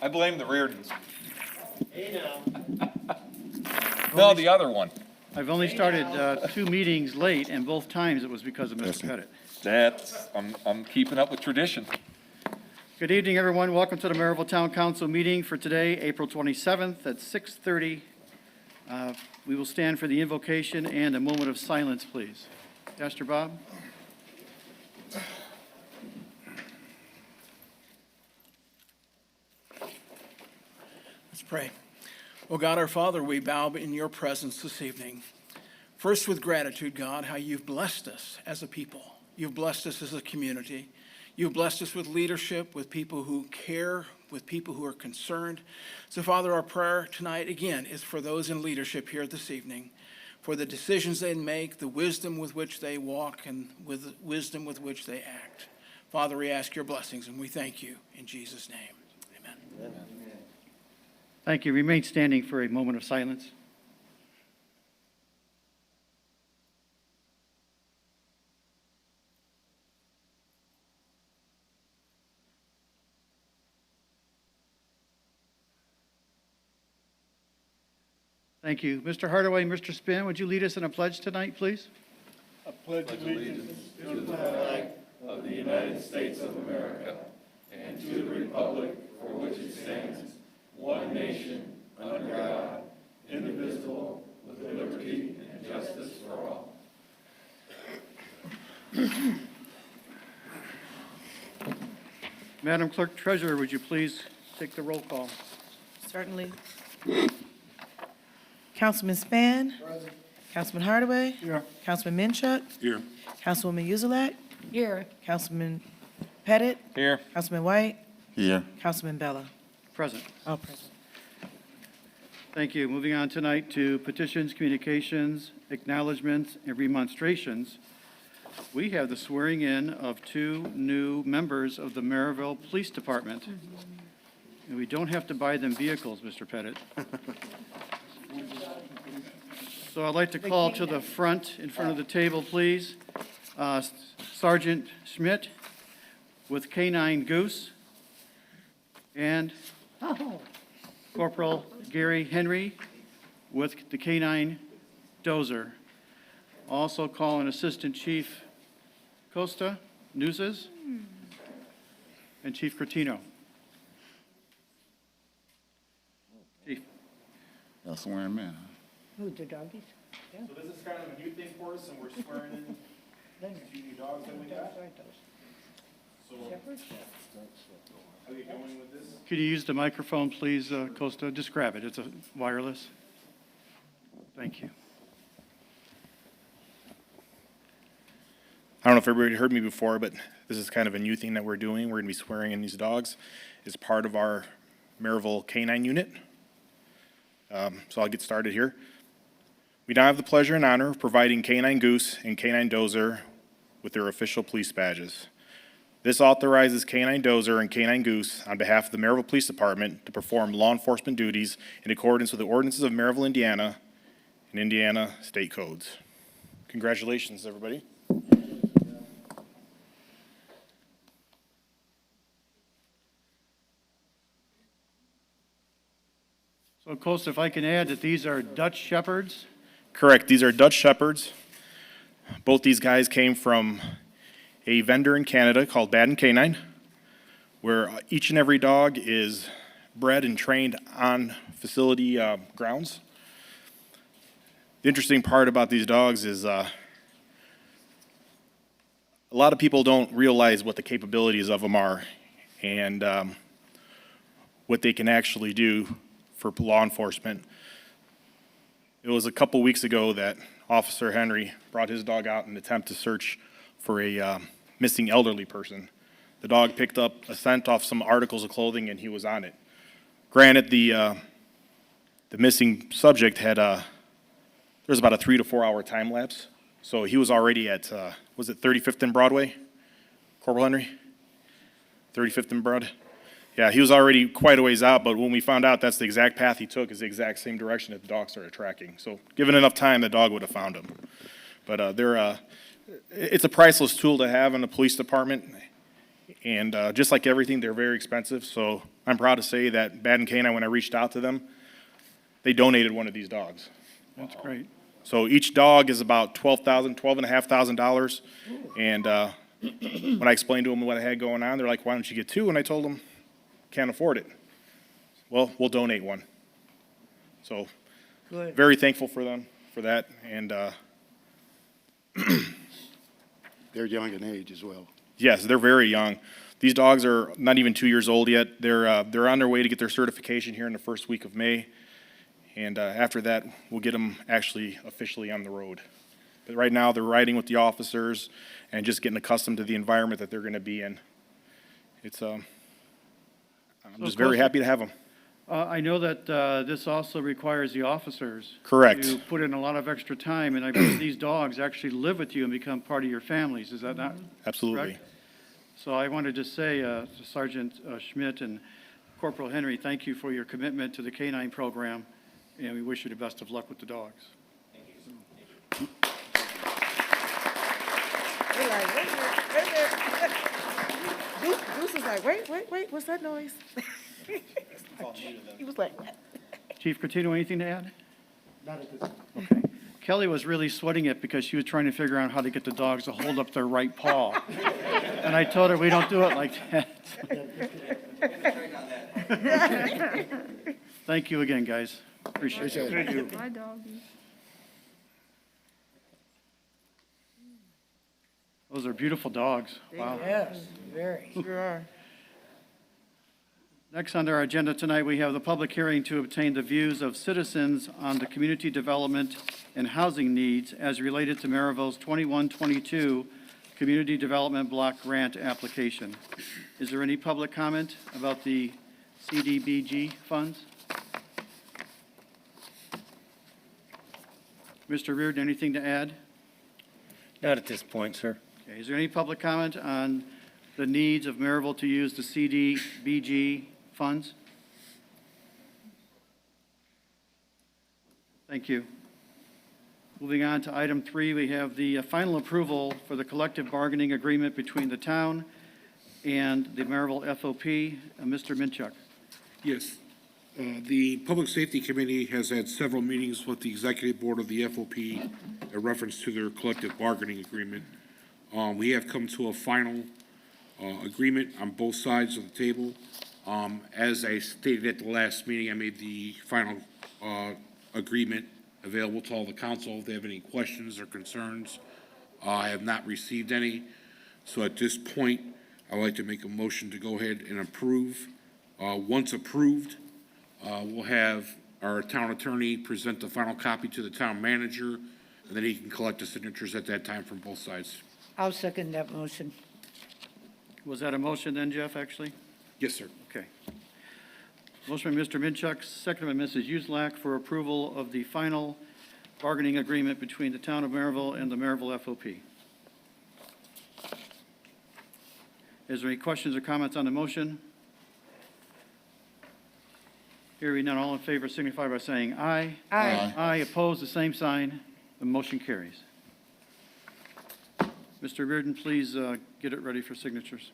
I blame the Reardons. Hey now. No, the other one. I've only started 2 meetings late, and both times it was because of Mr. Pettit. I'm keeping up with tradition. Good evening, everyone. Welcome to the Merrillville Town Council meeting for today, April 27th at 6:30. We will stand for the invocation and a moment of silence, please. Pastor Bob? Let's pray. Oh God, our Father, we bow in your presence this evening. First with gratitude, God, how you've blessed us as a people. You've blessed us as a community. You've blessed us with leadership, with people who care, with people who are concerned. So, Father, our prayer tonight, again, is for those in leadership here this evening, for the decisions they make, the wisdom with which they walk, and with the wisdom with which they act. Father, we ask your blessings, and we thank you in Jesus' name. Amen. Amen. Thank you. Remain standing for a moment of silence. Thank you. Mr. Hardaway, Mr. Spin, would you lead us in a pledge tonight, please? I pledge allegiance to the flag of the United States of America and to the republic for which it stands, one nation, under God, indivisible, with liberty and justice for all. Madam Clerk Treasurer, would you please take the roll call? Certainly. Councilman Spann. Councilman Hardaway. Here. Councilman Minchuk. Here. Councilwoman Uzelak. Here. Councilman Pettit. Here. Councilman White. Here. Councilman Bella. Present. All present. Thank you. Moving on tonight to petitions, communications, acknowledgements, and remonstrations. We have the swearing in of 2 new members of the Merrillville Police Department. And we don't have to buy them vehicles, Mr. Pettit. So I'd like to call to the front, in front of the table, please, Sergeant Schmidt with K-9 Goose and Corporal Gary Henry with the K-9 Dozer. Also calling Assistant Chief Costa Nuzes and Chief Cretino. Chief. Y'all swearing him in, huh? Who, the doggies? So this is kind of a new thing for us, and we're swearing in 2 new dogs that we got. So, how are you going with this? Could you use the microphone, please, Costa? Just grab it. It's a wireless. Thank you. I don't know if everybody heard me before, but this is kind of a new thing that we're doing. We're going to be swearing in these dogs as part of our Merrillville K-9 unit. So I'll get started here. We now have the pleasure and honor of providing K-9 Goose and K-9 Dozer with their official police badges. This authorizes K-9 Dozer and K-9 Goose on behalf of the Merrillville Police Department to perform law enforcement duties in accordance with the ordinances of Merrillville, Indiana, and Indiana state codes. Congratulations, everybody. So, Costa, if I can add that these are Dutch Shepherds. Correct. These are Dutch Shepherds. Both these guys came from a vendor in Canada called Baden Canine, where each and every dog is bred and trained on facility grounds. The interesting part about these dogs is a lot of people don't realize what the capabilities of them are and what they can actually do for law enforcement. It was a couple weeks ago that Officer Henry brought his dog out in an attempt to search for a missing elderly person. The dog picked up a scent off some articles of clothing and he was on it. Granted, the missing subject had there was about a 3 to 4 hour time lapse, so he was already at was it 35th and Broadway, Corporal Henry? 35th and Broad? Yeah, he was already quite a ways out, but when we found out that's the exact path he took is the exact same direction that the dog started tracking. So given enough time, the dog would have found him. But it's a priceless tool to have in the police department. And just like everything, they're very expensive. So I'm proud to say that Baden Canine, when I reached out to them, they donated one of these dogs. That's great. So each dog is about $12,500. And when I explained to them what I had going on, they're like, why don't you get two? And I told them, can't afford it. Well, we'll donate one. So Good. very thankful for them for that. And They're young in age as well. yes, they're very young. These dogs are not even 2 years old yet. They're on their way to get their certification here in the first week of May. And after that, we'll get them actually officially on the road. But right now, they're riding with the officers and just getting accustomed to the environment that they're going to be in. It's, I'm just very happy to have them. I know that this also requires the officers. Correct. To put in a lot of extra time, and I believe these dogs actually live with you and become part of your families. Is that not Absolutely. correct? So I wanted to say, to Sergeant Schmidt and Corporal Henry, thank you for your commitment to the K-9 program, and we wish you the best of luck with the dogs. They're like, wait a minute. Goose is like, wait, what's that noise? He was like, Chief Catino, anything to add? Not at this time. Okay. Kelly was really sweating it because she was trying to figure out how to get the dogs to hold up their right paw. And I told her, we don't do it like that. Thank you again, guys. Appreciate it. Thank you. Hi, doggy. Those are beautiful dogs. Wow. yes, very. Sure are. Next on our agenda tonight, we have the public hearing to obtain the views of citizens on the community development and housing needs as related to Merrillville's 21-22 Community Development Block Grant application. Is there any public comment about the CDBG funds? Mr. Reardon, anything to add? Not at this point, sir. Okay, is there any public comment on the needs of Merrillville to use the CDBG funds? Thank you. Moving on to item 3, we have the final approval for the collective bargaining agreement between the town and the Merrillville FOP. Mr. Minchuk. Yes. The Public Safety Committee has had several meetings with the Executive Board of the FOP in reference to their collective bargaining agreement. We have come to a final agreement on both sides of the table. As I stated at the last meeting, I made the final agreement available to all the council. If they have any questions or concerns, I have not received any. So at this point, I'd like to make a motion to go ahead and approve. Once approved, we'll have our town attorney present the final copy to the town manager, and then he can collect the signatures at that time from both sides. I'll second that motion. Was that a motion then, Jeff, actually? Yes, sir. Okay. Motion by Mr. Minchuk, second by Mrs. Uselak for approval of the final bargaining agreement between the town of Merrillville and the Merrillville FOP. Is there any questions or comments on the motion? Hearing none, all in favor signify by saying aye. Aye. Aye, opposed, the same sign. The motion carries. Mr. Reardon, please get it ready for signatures.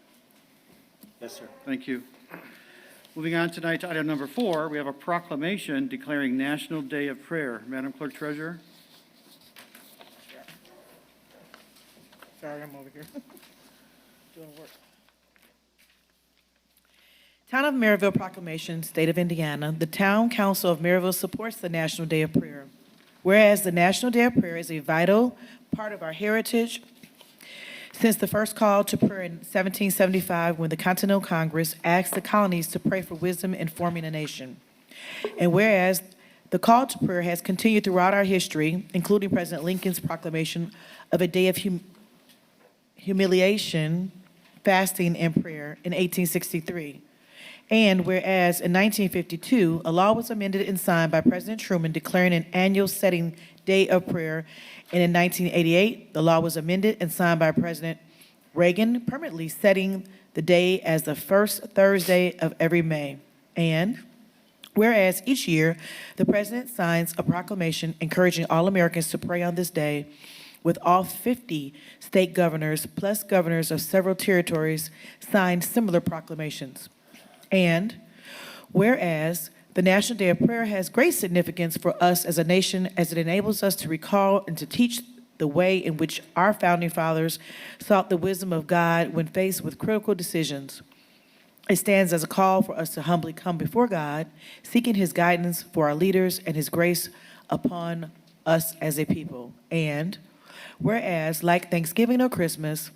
Yes, sir. Thank you. Moving on tonight to item number 4, we have a proclamation declaring National Day of Prayer. Madam Clerk Treasurer? Sorry, I'm over here. Doing work. Town of Merrillville Proclamation, State of Indiana. The Town Council of Merrillville supports the National Day of Prayer. Whereas the National Day of Prayer is a vital part of our heritage since the first call to prayer in 1775, when the Continental Congress asked the colonies to pray for wisdom in forming a nation. And whereas the call to prayer has continued throughout our history, including President Lincoln's proclamation of a day of humiliation, fasting, and prayer in 1863. And whereas in 1952, a law was amended and signed by President Truman declaring an annual setting day of prayer. And in 1988, the law was amended and signed by President Reagan, permanently setting the day as the first Thursday of every May. And whereas each year, the President signs a proclamation encouraging all Americans to pray on this day, with all 50 state governors plus governors of several territories signed similar proclamations. And whereas the National Day of Prayer has great significance for us as a nation as it enables us to recall and to teach the way in which our founding fathers sought the wisdom of God when faced with critical decisions. It stands as a call for us to humbly come before God, seeking his guidance for our leaders and his grace upon us as a people. And whereas, like Thanksgiving or Christmas,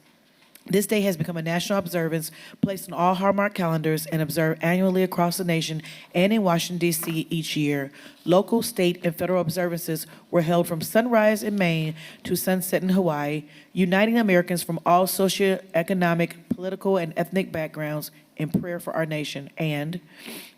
this day has become a national observance placed on all Hallmark calendars and observed annually across the nation and in Washington, D.C. each year. Local, state, and federal observances were held from sunrise in Maine to sunset in Hawaii, uniting Americans from all socioeconomic, political, and ethnic backgrounds in prayer for our nation. And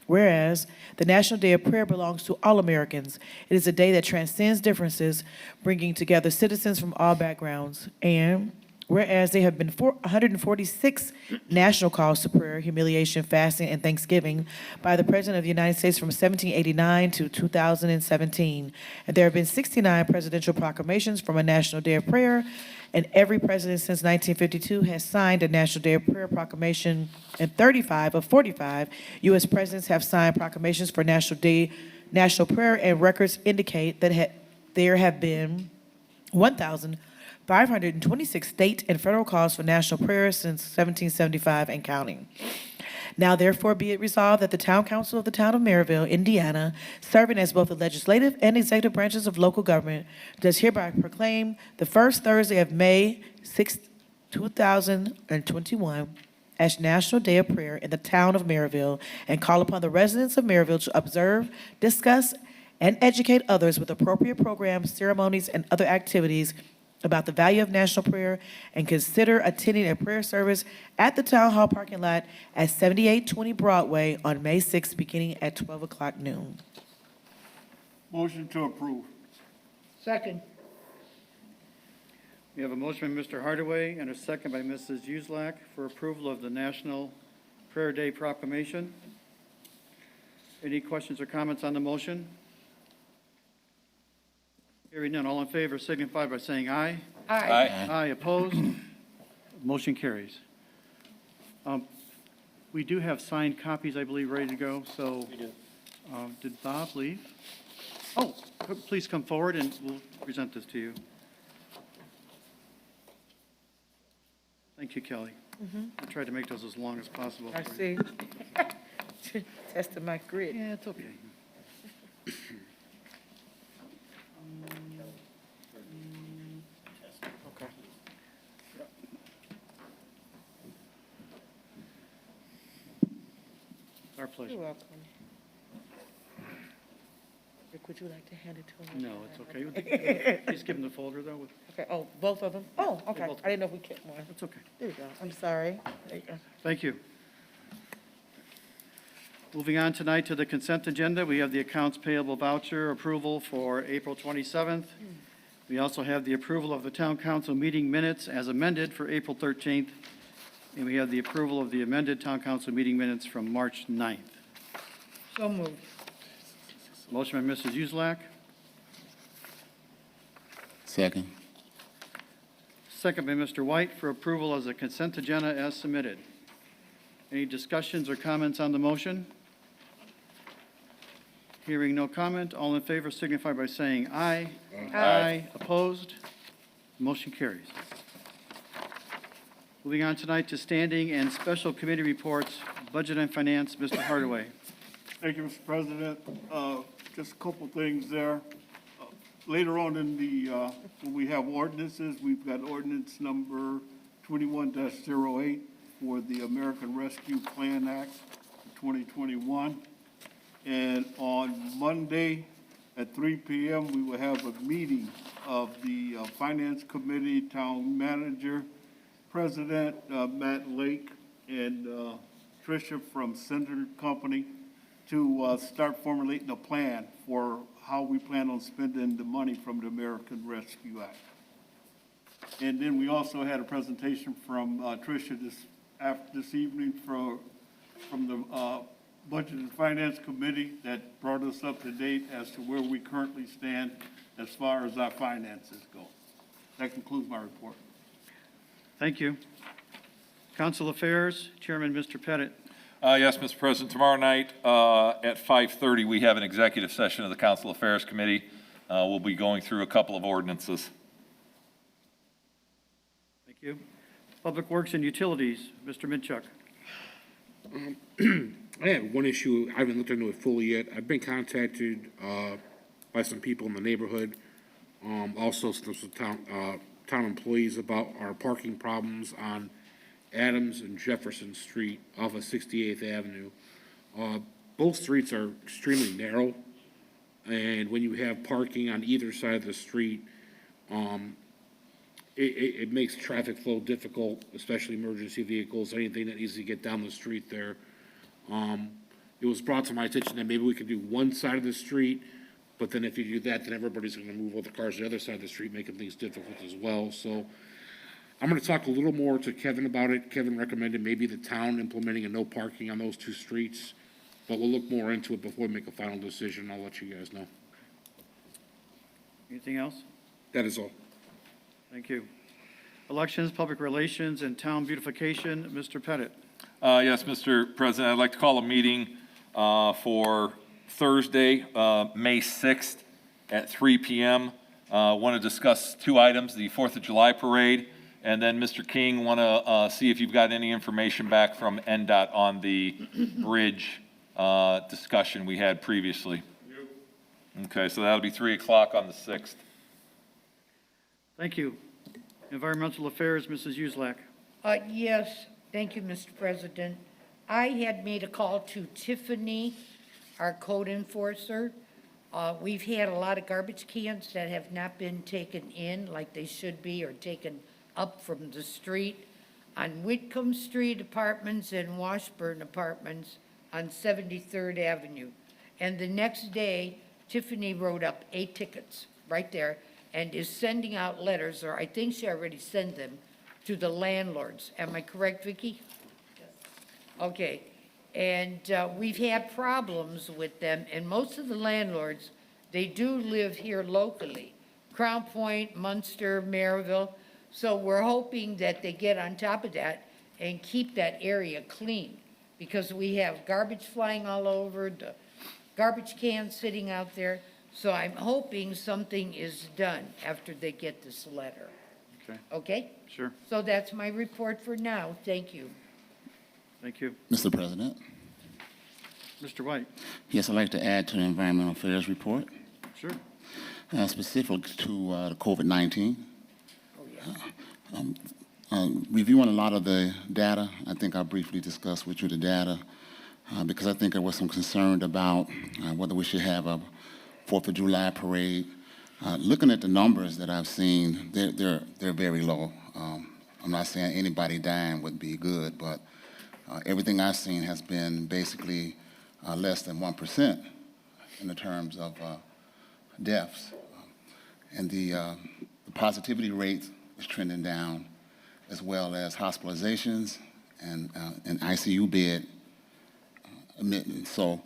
whereas the National Day of Prayer belongs to all Americans, it is a day that transcends differences, bringing together citizens from all backgrounds. And whereas there have been 146 national calls to prayer, humiliation, fasting, and thanksgiving by the President of the United States from 1789 to 2017. And there have been 69 presidential proclamations from a National Day of Prayer, and every president since 1952 has signed a National Day of Prayer proclamation, and 35 of 45 U.S. presidents have signed proclamations for National Prayer, and records indicate that there have been 1,526 state and federal calls for national prayer since 1775 and counting. Now therefore be it resolved that the Town Council of the Town of Merrillville, Indiana, serving as both the legislative and executive branches of local government, does hereby proclaim the first Thursday of May 6, 2021 as National Day of Prayer in the Town of Merrillville, and call upon the residents of Merrillville to observe, discuss, and educate others with appropriate programs, ceremonies, and other activities about the value of national prayer, and consider attending a prayer service at the Town Hall parking lot at 7820 Broadway on May 6th, beginning at 12 o'clock noon. Motion to approve. Second. We have a motion by Mr. Hardaway and a second by Mrs. Uselak for approval of the National Prayer Day proclamation. Any questions or comments on the motion? Hearing none, all in favor signify by saying aye. Aye. Aye, opposed? Motion carries. We do have signed copies, I believe, ready to go, so. We do. Did Bob leave? Oh, please come forward and we'll present this to you. Thank you, Kelly. I tried to make those as long as possible. I for you. see. Testing my grit. Yeah, it's okay. Okay. Our pleasure. You're welcome. Rick, would you like to hand it to him? No, it's okay. Please give him the folder, though. Okay, oh, both of them? Oh, okay. both. I didn't know if we kept one. That's okay. There you go. I'm sorry. There you go. Thank you. Moving on tonight to the consent agenda, we have the accounts payable voucher approval for April 27th. We also have the approval of the town council meeting minutes as amended for April 13th. And we have the approval of the amended town council meeting minutes from March 9th. So moved. Motion by Mrs. Uselak, Second. second by Mr. White for approval as a consent agenda as submitted. Any discussions or comments on the motion? Hearing no comment, all in favor signify by saying aye. Aye. Opposed? Motion carries. Moving on tonight to standing and special committee reports, Budget and Finance, Mr. Hardaway. Thank you, Mr. President. Just a couple things there. Later on in the, when we have ordinances, we've got ordinance number 21-08 for the American Rescue Plan Act 2021. And on Monday at 3 p.m., we will have a meeting of the Finance Committee, Town Manager, President Matt Lake, and Tricia from Cinder Company to start formulating a plan for how we plan on spending the money from the American Rescue Act. And then we also had a presentation from Tricia this evening from the Budget and Finance Committee that brought us up to date as to where we currently stand as far as our finances go. That concludes my report. Thank you. Council Affairs, Chairman Mr. Pettit. Yes, Mr. President, tomorrow night at 5:30, we have an executive session of the Council Affairs Committee. We'll be going through a couple of ordinances. Thank you. Public Works and Utilities, Mr. Minchuk. I have one issue. I haven't looked into it fully yet. I've been contacted by some people in the neighborhood, also some town employees about our parking problems on Adams and Jefferson Street off of 68th Avenue. Both streets are extremely narrow, and when you have parking on either side of the street, it makes traffic flow difficult, especially emergency vehicles, anything that needs to get down the street there. It was brought to my attention that maybe we could do one side of the street, but then if you do that, then everybody's gonna move all the cars to the other side of the street, making things difficult as well. So I'm gonna talk a little more to Kevin about it. Kevin recommended maybe the town implementing a no parking on those two streets, but we'll look more into it before we make a final decision. I'll let you guys know. Anything else? That is all. Thank you. Elections, Public Relations, and Town Beautification, Mr. Pettit. Yes, Mr. President, I'd like to call a meeting for Thursday, May 6th at 3 p.m. Want to discuss two items, the 4th of July parade, and then Mr. King, want to see if you've got any information back from NDOT on the bridge discussion we had previously. Okay, so that'll be 3 o'clock on the 6th. Thank you. Environmental Affairs, Mrs. Uselak. Yes, thank you, Mr. President. I had made a call to Tiffany, our code enforcer. We've had a lot of garbage cans that have not been taken in like they should be or taken up from the street on Whitcomb Street Apartments and Washburn Apartments on 73rd Avenue. And the next day, Tiffany wrote up 8 tickets right there and is sending out letters, or I think she already sent them, to the landlords. Am I correct, Vicki? Yes. Okay. And we've had problems with them, and most of the landlords, they do live here locally. Crown Point, Munster, Merrillville. So we're hoping that they get on top of that and keep that area clean, because we have garbage flying all over, the garbage cans sitting out there. So I'm hoping something is done after they get this letter. Okay, Okay? sure. So that's my report for now. Thank you. Thank you. Mr. President, Mr. White. yes, I'd like to add to the Environmental Affairs report, Sure. specific to the COVID-19. Oh, yeah. Reviewing a lot of the data, I think I briefly discussed with you the data, because I think there was some concern about whether we should have a 4th of July parade. Looking at the numbers that I've seen, they're very low. I'm not saying anybody dying would be good, but everything I've seen has been basically less than 1% in the terms of deaths. And the positivity rate is trending down, as well as hospitalizations and ICU bed admittance. So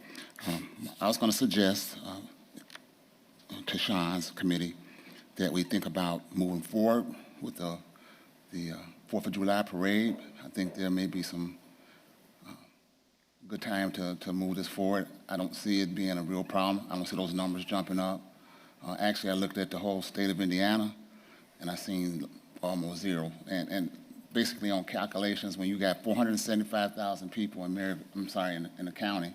I was going to suggest to Sean's committee that we think about moving forward with the 4th of July parade. I think there may be some good time to move this forward. I don't see it being a real problem. I don't see those numbers jumping up. Actually, I looked at the whole state of Indiana, and I seen almost zero. And basically on calculations, when you got 475,000 people in in the county,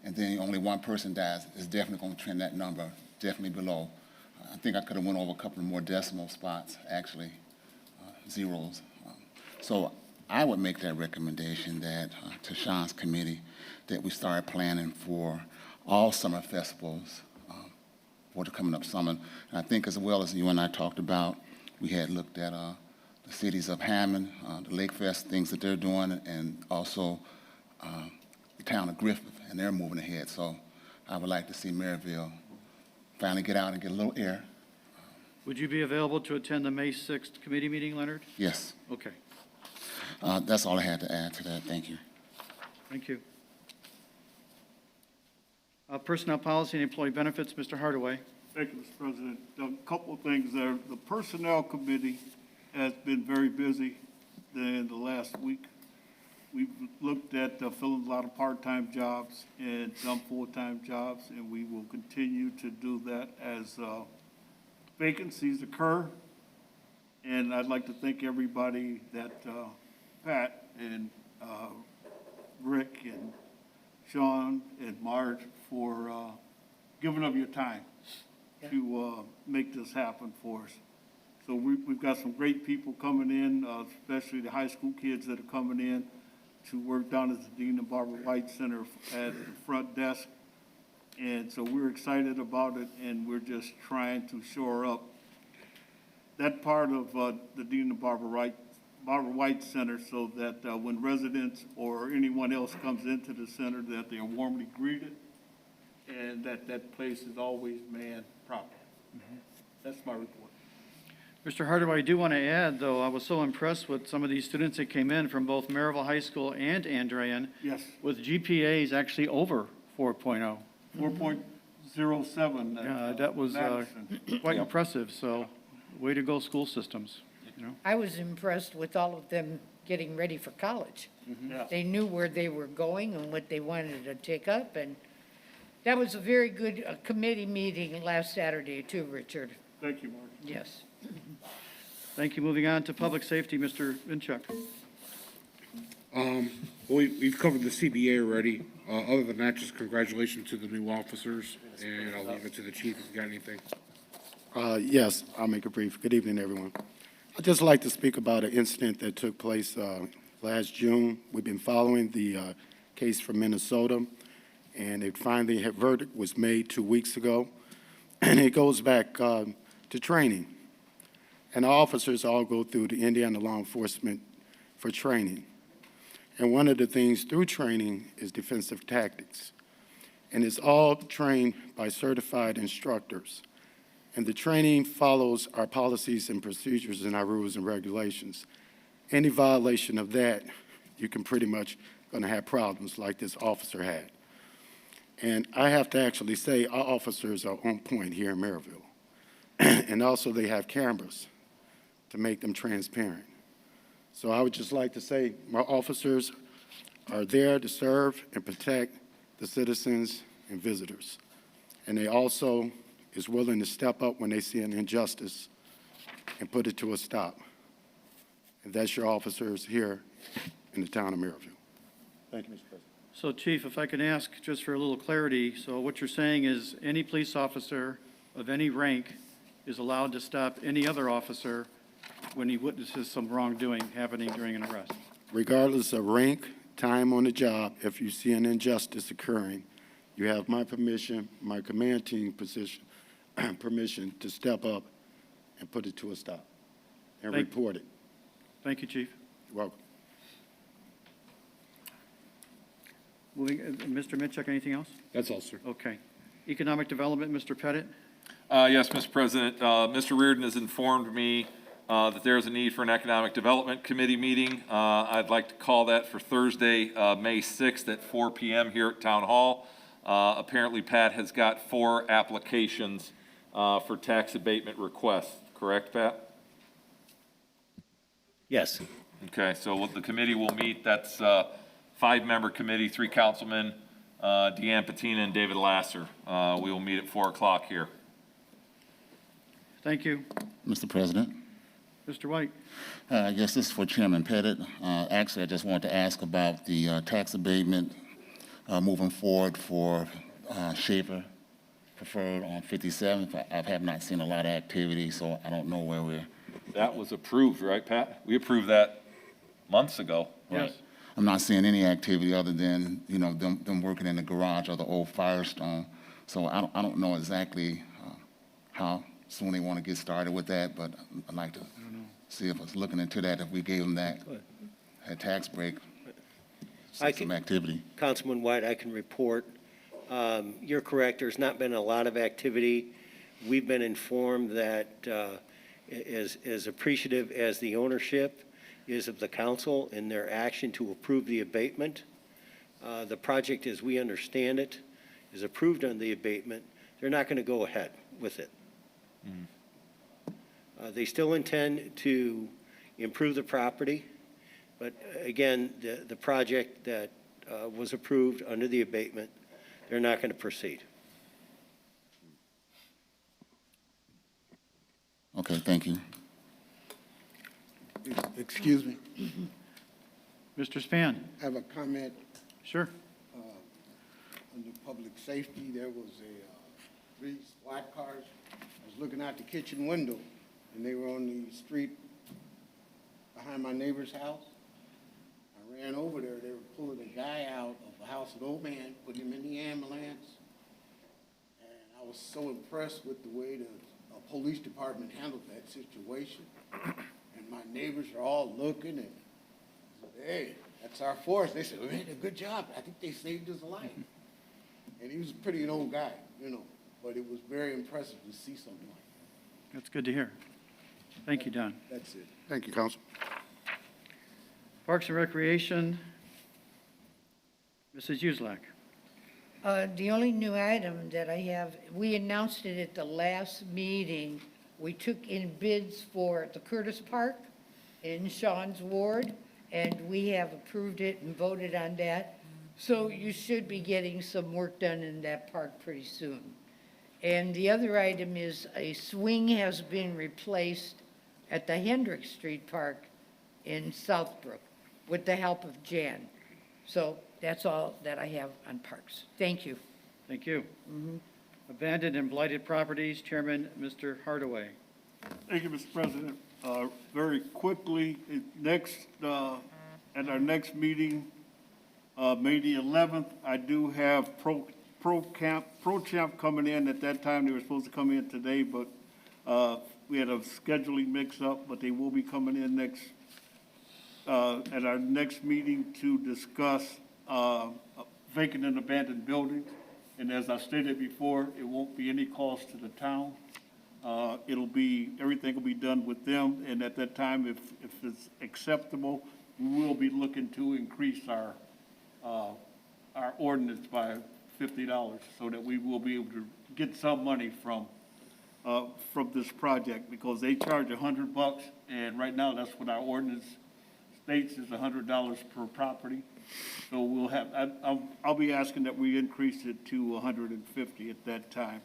and then only one person dies, it's definitely going to trend that number definitely below. I think I could have went over a couple of more decimal spots, actually, zeros. So I would make that recommendation that to Sean's committee that we start planning for all summer festivals for the coming up summer. And I think as well as you and I talked about, we had looked at the cities of Hammond, the Lake Fest, things that they're doing, and also the town of Griffith, and they're moving ahead. So I would like to see Merrillville finally get out and get a little air. Would you be available to attend the May 6th committee meeting, Leonard? Yes. Okay, That's all I had to add to that. Thank you. thank you. Personnel Policy and Employee Benefits, Mr. Hardaway. Thank you, Mr. President. A couple of things there. The Personnel Committee has been very busy in the last week. We've looked at filling a lot of part-time jobs and some full-time jobs, and we will continue to do that as vacancies occur. And I'd like to thank everybody that, Pat and Rick and Sean and Marge for giving up your time to make this happen for us. So we've got some great people coming in, especially the high school kids that are coming in to work down at the Dean and Barbara White Center at the front desk. And so we're excited about it, and we're just trying to shore up that part of the Dean and Barbara White Center so that when residents or anyone else comes into the center, that they're warmly greeted and that place is always manned properly. That's my report. Mr. Harder, I do want to add, though, I was so impressed with some of these students that came in from both Merrillville High School and Andrean Yes, with GPAs actually over 4.0. 4.07. That was Madison. quite impressive, so way to go, school systems, you know? I was impressed with all of them getting ready for college. Yeah. They knew where they were going and what they wanted to take up, and that was a very good committee meeting last Saturday too, Richard. Thank you, Mark. Yes. Thank you. Moving on to public safety, Mr. Vinchuk. Well, we've covered the CBA already. Other than that, just congratulations to the new officers, and I'll leave it to the chief if you got anything. Yes, I'll make it brief. Good evening, everyone. I'd just like to speak about an incident that took place last June. We've been following the case from Minnesota, and it finally, a verdict was made 2 weeks ago, and it goes back to training. And our officers all go through the Indiana law enforcement for training. And one of the things through training is defensive tactics. And it's all trained by certified instructors. And the training follows our policies and procedures and our rules and regulations. Any violation of that, you can pretty much going to have problems like this officer had. And I have to actually say our officers are on point here in Merrillville. And also they have cameras to make them transparent. So I would just like to say my officers are there to serve and protect the citizens and visitors. And they also is willing to step up when they see an injustice and put it to a stop. And that's your officers here in the town of Merrillville. Thank you, Mr. President. So, Chief, if I can ask just for a little clarity, so what you're saying is any police officer of any rank is allowed to stop any other officer when he witnesses some wrongdoing happening during an arrest? Regardless of rank, time on the job, if you see an injustice occurring, you have my permission, my command team permission to step up and put it to a stop and Thank- report it. Thank you, Chief. You're welcome. Mr. Minchuk, anything else? That's all, sir. Okay. Economic Development, Mr. Pettit? Yes, Mr. President. Mr. Reardon has informed me that there is a need for an Economic Development Committee meeting. I'd like to call that for Thursday, May 6th at 4 p.m. here at Town Hall. Apparently, Pat has got 4 applications for tax abatement requests. Correct, Pat? Yes. Okay, so what the committee will meet, that's 5-member committee, 3 councilmen, Deanne Patina and David Lasser. We will meet at 4 o'clock here. Thank you. Mr. President, Mr. White? I guess this is for Chairman Pettit. Actually, I just wanted to ask about the tax abatement moving forward for Schaefer Preferred on 57th. I have not seen a lot of activity, so I don't know where we're. That was approved, right, Pat? We approved that months ago. Yes. I'm not seeing any activity other than, you know, them working in the garage or the old Firestone. So I don't know exactly how soon they want to get started with that, but I'd like to see if it's looking into that, if we gave them that tax break, some activity. Councilman White, I can report. You're correct. There's not been a lot of activity. We've been informed that as appreciative as the ownership is of the council in their action to approve the abatement, the project, as we understand it, is approved on the abatement they're not going to go ahead with it. They still intend to improve the property, but again, the project that was approved under the abatement, they're not going to proceed. Okay, thank you. Excuse me, Mr. Span? I have a comment Sure. under public safety. There was three SWAT cars. I was looking out the kitchen window, and they were on the street behind my neighbor's house. I ran over there. They were pulling a guy out of the house, an old man, putting him in the ambulance. And I was so impressed with the way the police department handled that situation. And my neighbors are all looking and said, hey, that's our force. They said, we did a good job. I think they saved his life. And he was a pretty old guy, you know, but it was very impressive to see something like that. That's good to hear. Thank you, Don. That's it. Thank you, Council. Parks and Recreation, Mrs. Uselak. The only new item that I have, we announced it at the last meeting. We took in bids for the Curtis Park in Sean's ward, and we have approved it and voted on that. So you should be getting some work done in that park pretty soon. And the other item is a swing has been replaced at the Hendrick Street Park in Southbrook with the help of Jan. So that's all that I have on parks. Thank you. Thank you. Abandoned and blighted properties, Chairman, Mr. Hardaway. Thank you, Mr. President. Very quickly, at our next meeting, May the 11th, I do have Pro Champ coming in. At that time, they were supposed to come in today, but we had a scheduling mix-up, but they will be coming in at our next meeting to discuss vacant and abandoned buildings. And as I stated before, it won't be any cost to the town. Everything will be done with them, and at that time, if it's acceptable, we will be looking to increase our ordinance by $50 so that we will be able to get some money from this project, because they charge $100, and right now, that's what our ordinance states is $100 per property. So we'll have, I'll be asking that we increase it to 150 at that time.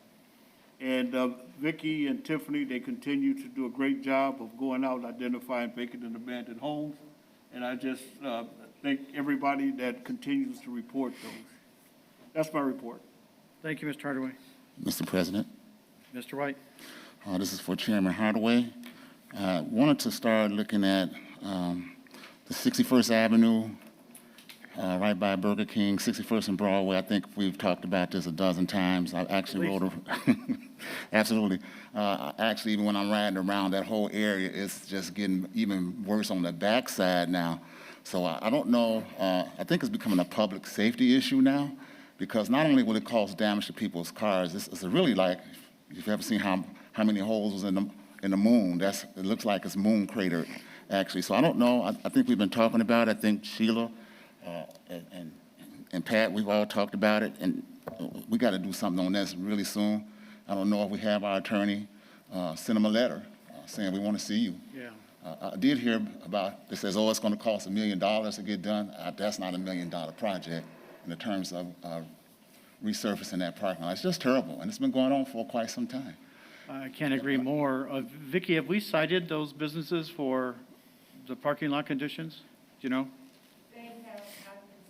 And Vicki and Tiffany, they continue to do a great job of going out and identifying vacant and abandoned homes. And I just thank everybody that continues to report those. That's my report. Thank you, Mr. Hardaway. Mr. President, Mr. White. this is for Chairman Hardaway. Wanted to start looking at the 61st Avenue, right by Burger King, 61st and Broadway. I think we've talked about this a dozen times. I actually wrote absolutely. Actually, even when I'm riding around that whole area, it's just getting even worse on the backside now. So I don't know. I think it's becoming a public safety issue now, because not only will it cause damage to people's cars, it's really like, if you've ever seen how many holes was in the moon, it looks like it's moon cratered, actually. So I don't know. I think we've been talking about it. I think Sheila and Pat, we've all talked about it, and we got to do something on this really soon. I don't know if we have our attorney send them a letter saying we want to see you. Yeah. I did hear about, it says, oh, it's going to cost $1 million to get done. That's not $1 million project in the terms of resurfacing that parking lot. It's just terrible, and it's been going on for quite some time. I can't agree more. Vicki, have we cited those businesses for the parking lot conditions? Do you know? They have not been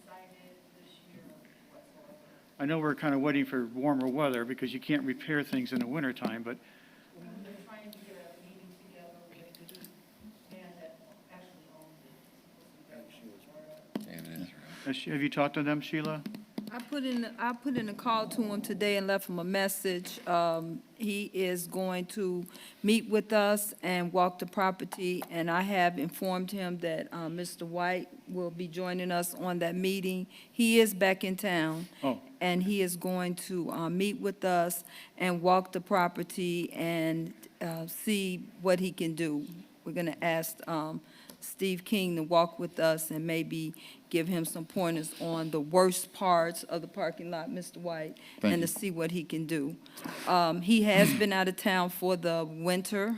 cited this year whatsoever. I know we're kind of waiting for warmer weather because you can't repair things in the wintertime, but They're trying to get a meeting together with the man that actually owns it. have you talked to them, Sheila? I put in a call to him today and left him a message. He is going to meet with us and walk the property, and I have informed him that Mr. White will be joining us on that meeting. He is back in town. Oh. And he is going to meet with us and walk the property and see what he can do. We're going to ask Steve King to walk with us and maybe give him some pointers on the worst parts of the parking lot, Mr. White, Thank and you. to see what he can do. He has been out of town for the winter,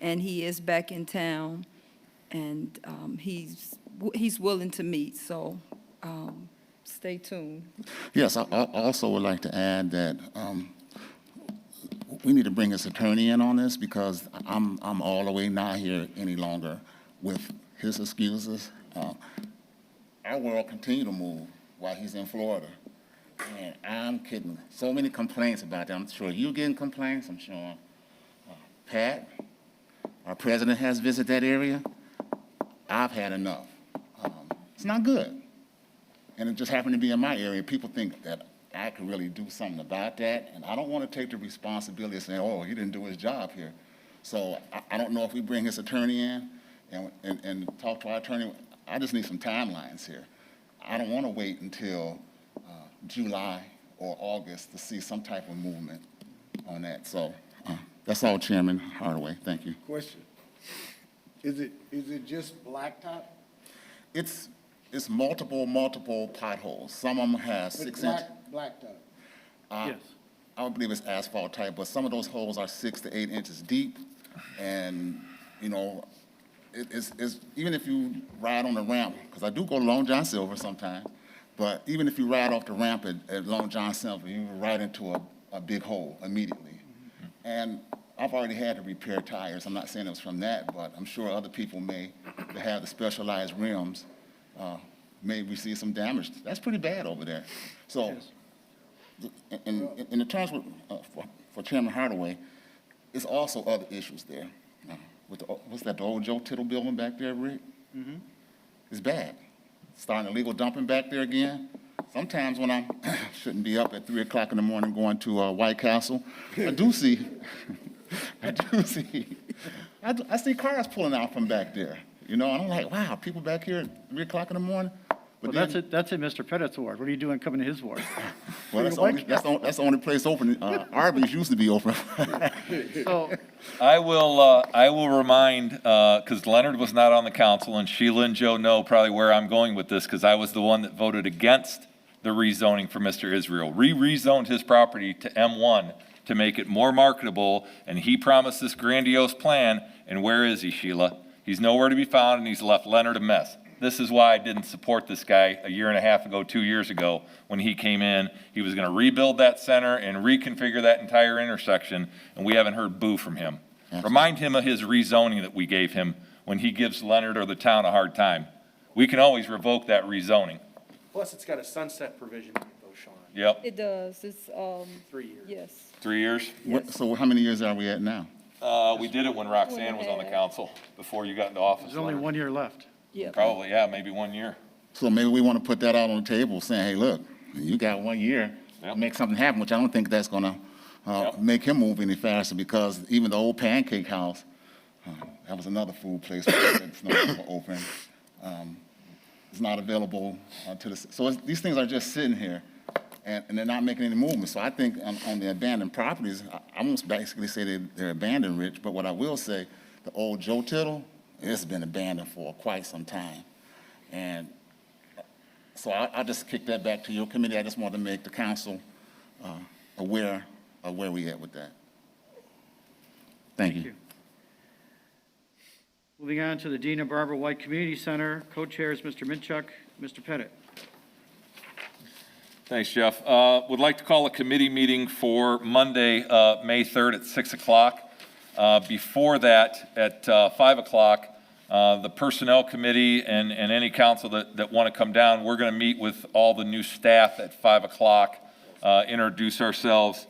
and he is back in town, and he's willing to meet, so stay tuned. Yes, I also would like to add that we need to bring his attorney in on this because I'm all the way not here any longer with his excuses. Our world continue to move while he's in Florida. And I'm getting so many complaints about that. I'm sure you're getting complaints, I'm sure. Pat, our president, has visited that area. I've had enough. It's not good. And it just happened to be in my area. People think that I could really do something about that, and I don't want to take the responsibility of saying, oh, he didn't do his job here. So I don't know if we bring his attorney in and talk to our attorney. I just need some timelines here. I don't want to wait until July or August to see some type of movement on that. So that's all, Chairman Hardaway. Thank you. Question. Is it just blacktop? It's multiple potholes. Some of them have But 6 inch. Blacktop. Yes. I don't believe it's asphalt type, but some of those holes are 6 to 8 inches deep. And, you know, it's even if you ride on the ramp, because I do go to Long John Silver sometimes, but even if you ride off the ramp at Long John Silver, you ride into a big hole immediately. And I've already had to repair tires. I'm not saying it was from that, but I'm sure other people that have the specialized rims may receive some damage. That's pretty bad over there. So, in the terms for Chairman Hardaway, it's also other issues there. With what's that, the old Joe Tittle building back there, Rick? Mm-hmm. It's bad. Starting illegal dumping back there again. Sometimes when I shouldn't be up at 3 o'clock in the morning going to White Castle, I see cars pulling out from back there. You know, and I'm like, wow, people back here at 3 o'clock in the morning. Well, that's in Mr. Pettit's ward. What are you doing coming to his ward? Well, that's the only place open. Arby's used to be open. So, I will remind, because Leonard was not on the council, and Sheila and Joe know probably where I'm going with this, because I was the one that voted against the rezoning for Mr. Israel. Rezoned his property to M1 to make it more marketable, and he promised this grandiose plan, and where is he, Sheila? He's nowhere to be found, and he's left Leonard a mess. This is why I didn't support this guy a year and a half ago, 2 years ago, when he came in. He was going to rebuild that center and reconfigure that entire intersection, and we haven't heard boo from him. Remind him of his rezoning that we gave him when he gives Leonard or the town a hard time. We can always revoke that rezoning. Plus, it's got a sunset provision in it, though, Sean. Yep, It does, it's, 3 years. yes. 3 years. So how many years are we at now? We did it when Roxanne was on the council, before you got into office. there's only Leonard. 1 year left. Yep. Probably, yeah, maybe 1 year. So maybe we want to put that out on the table, saying, hey, look, you got 1 year Yep. to make something happen, which I don't think that's going to Yep. make him move any faster, because even the old Pancake House, that was another food place that's no longer open. It's not available so these things are just sitting here, and they're not making any movement. So I think on the abandoned properties, I won't basically say they're abandoned, Rich, but what I will say, the old Joe Tittle, it's been abandoned for quite some time. And so I'll just kick that back to your committee. I just want to make the council aware of where we at with that. Thank you. Moving on to the Dean and Barbara White Community Center, co-chairs Mr. Minchuk, Mr. Pettit. Thanks, Jeff. Would like to call a committee meeting for Monday, May 3rd at 6 o'clock. Before that, at 5 o'clock, the Personnel Committee and any council that want to come down, we're going to meet with all the new staff at 5 o'clock, introduce ourselves,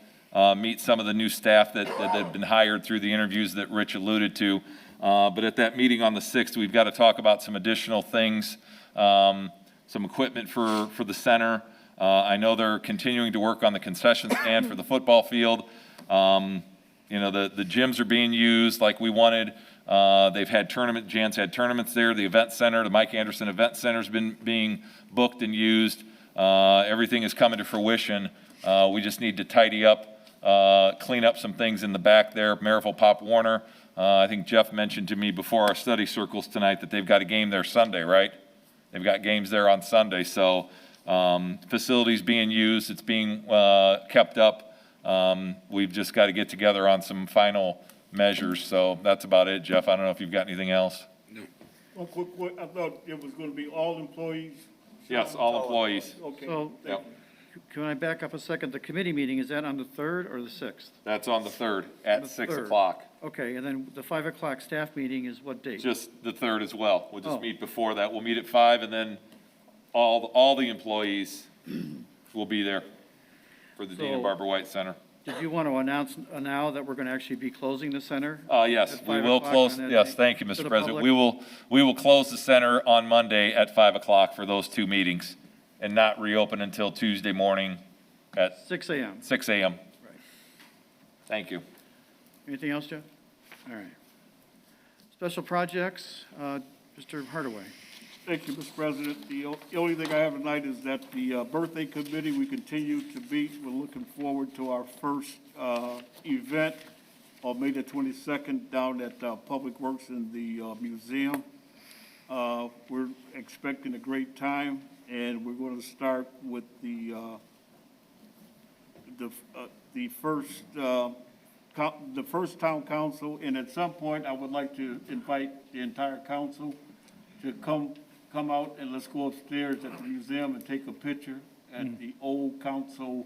meet some of the new staff that have been hired through the interviews that Rich alluded to. But at that meeting on the 6th, we've got to talk about some additional things, some equipment for the center. I know they're continuing to work on the concession stand for the football field. You know, the gyms are being used like we wanted. They've had Jan's had tournaments there. The event center, the Mike Anderson Event Center has been being booked and used. Everything is coming to fruition. We just need to tidy up, clean up some things in the back there. Merrillville Pop Warner, I think Jeff mentioned to me before our study circles tonight that they've got a game there Sunday, right? They've got games there on Sunday, so facilities being used, it's being kept up. We've just got to get together on some final measures, so that's about it. Jeff, I don't know if you've got anything else? Well, quick, I thought it was gonna be all employees. Yes, all employees. Okay. So, Yep. can I back up a second? The committee meeting, is that on the 3rd or the 6th? That's on the 3rd at The 6 3rd. o'clock. Okay, and then the 5 o'clock staff meeting is what date? Just the 3rd as well. We'll just Oh. meet before that. We'll meet at 5, and then all the employees will be there for the Dean and So- Barbara White Center. Did you want to announce now that we're going to actually be closing the center? Yes, At we 5 will o'clock close, on that yes, night thank you, to Mr. the President. public? We will close the center on Monday at 5 o'clock for those two meetings and not reopen until Tuesday morning at 6 a.m. 6 a.m. Right. Thank you. Anything else, Jeff? All right. Special projects, Mr. Hardaway. Thank you, Mr. President. The only thing I have tonight is that the birthday committee, we continue to meet. We're looking forward to our first event on May the 22nd down at Public Works in the museum. We're expecting a great time, and we're going to start with the first town council, and at some point, I would like to invite the entire council to come out and let's go upstairs at the museum and take a picture at the old council,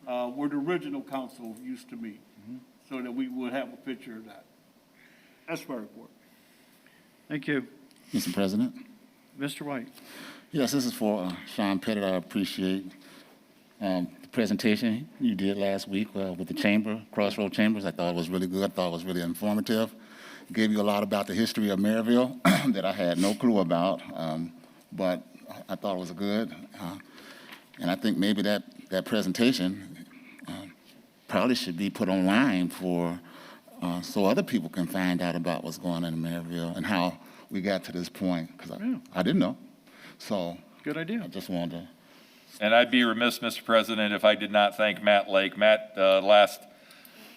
where the original council used to meet, so that we would have a picture of that. That's my report. Thank you. Mr. President? Mr. White. Yes, this is for Sean Pettit. I appreciate the presentation you did last week with the chamber, Crossroad Chambers. I thought it was really good. I thought it was really informative. Gave you a lot about the history of Merrillville that I had no clue about, but I thought it was good. And I think maybe that presentation probably should be put online so other people can find out about what's going on in Merrillville and how we got to this point, because I didn't know. So Good idea. I just wanted to. And I'd be remiss, Mr. President, if I did not thank Matt Lake. Matt, I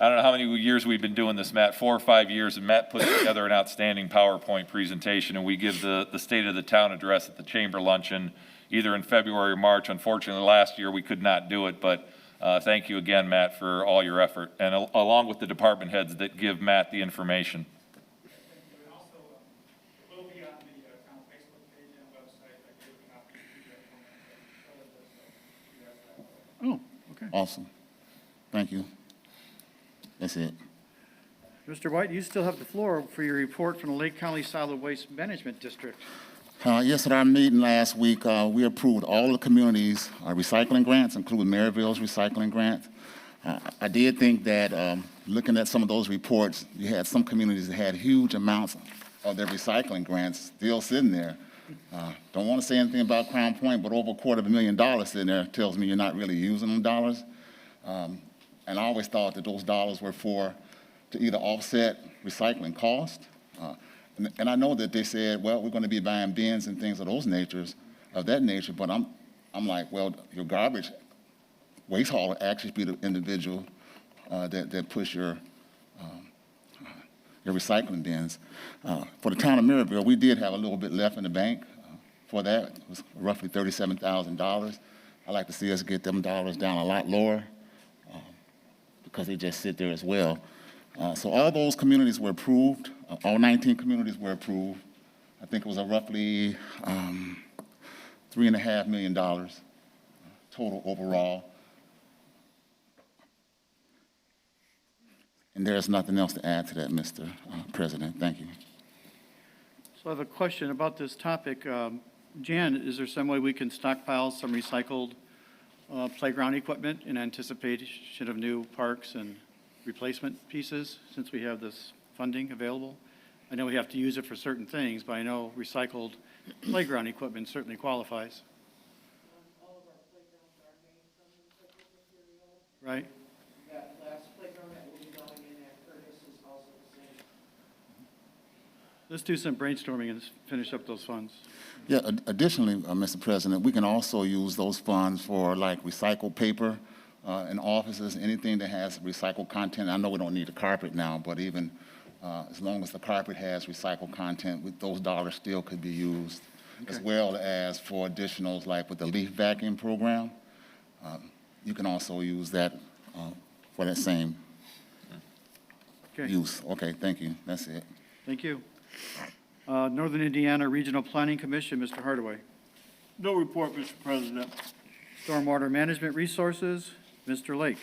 don't know how many years we've been doing this, Matt, 4 or 5 years, and Matt put together an outstanding PowerPoint presentation, and we give the state of the town address at the chamber luncheon either in February or March. Unfortunately, last year we could not do it, but thank you again, Matt, for all your effort, and along with the department heads that give Matt the information. And also, it will be on the town Facebook page and website. I gave an opportunity to Oh, okay. Awesome. Thank you. That's it. Mr. White, you still have the floor for your report from the Lake County Solid Waste Management District. Yes, at our meeting last week, we approved all the communities' recycling grants, including Merrillville's recycling grant. I did think that looking at some of those reports, you had some communities that had huge amounts of their recycling grants still sitting there. Don't want to say anything about Crown Point, but over $250,000 sitting there tells me you're not really using them dollars. And I always thought that those dollars were to either offset recycling cost. And I know that they said, well, we're going to be buying bins and things of that nature, but I'm like, well, your garbage waste hauler actually be the individual that push your recycling bins. For the town of Merrillville, we did have a little bit left in the bank for that. It was roughly $37,000. I'd like to see us get them dollars down a lot lower because they just sit there as well. So all those communities were approved. All 19 communities were approved. I think it was a roughly $3.5 million total overall. And there's nothing else to add to that, Mr. President. Thank you. So I have a question about this topic. Jan, is there some way we can stockpile some recycled playground equipment in anticipation of new parks and replacement pieces, since we have this funding available? I know we have to use it for certain things, but I know recycled playground equipment certainly qualifies. All of our playgrounds are made from recycled material. Right? That last playground that will be going in at Curtis is also the same. Let's do some brainstorming and finish up those funds. Yeah, additionally, Mr. President, we can also use those funds for like recycled paper in offices, anything that has recycled content. I know we don't need a carpet now, but even As long as the carpet has recycled content, those dollars still could be used, as well as for additionals like with the leaf vacuum program. You can also use that for that same Okay, use. Okay, thank you. That's it. thank you. Northern Indiana Regional Planning Commission, Mr. Hardaway. No report, Mr. President. Stormwater Management Resources, Mr. Lake.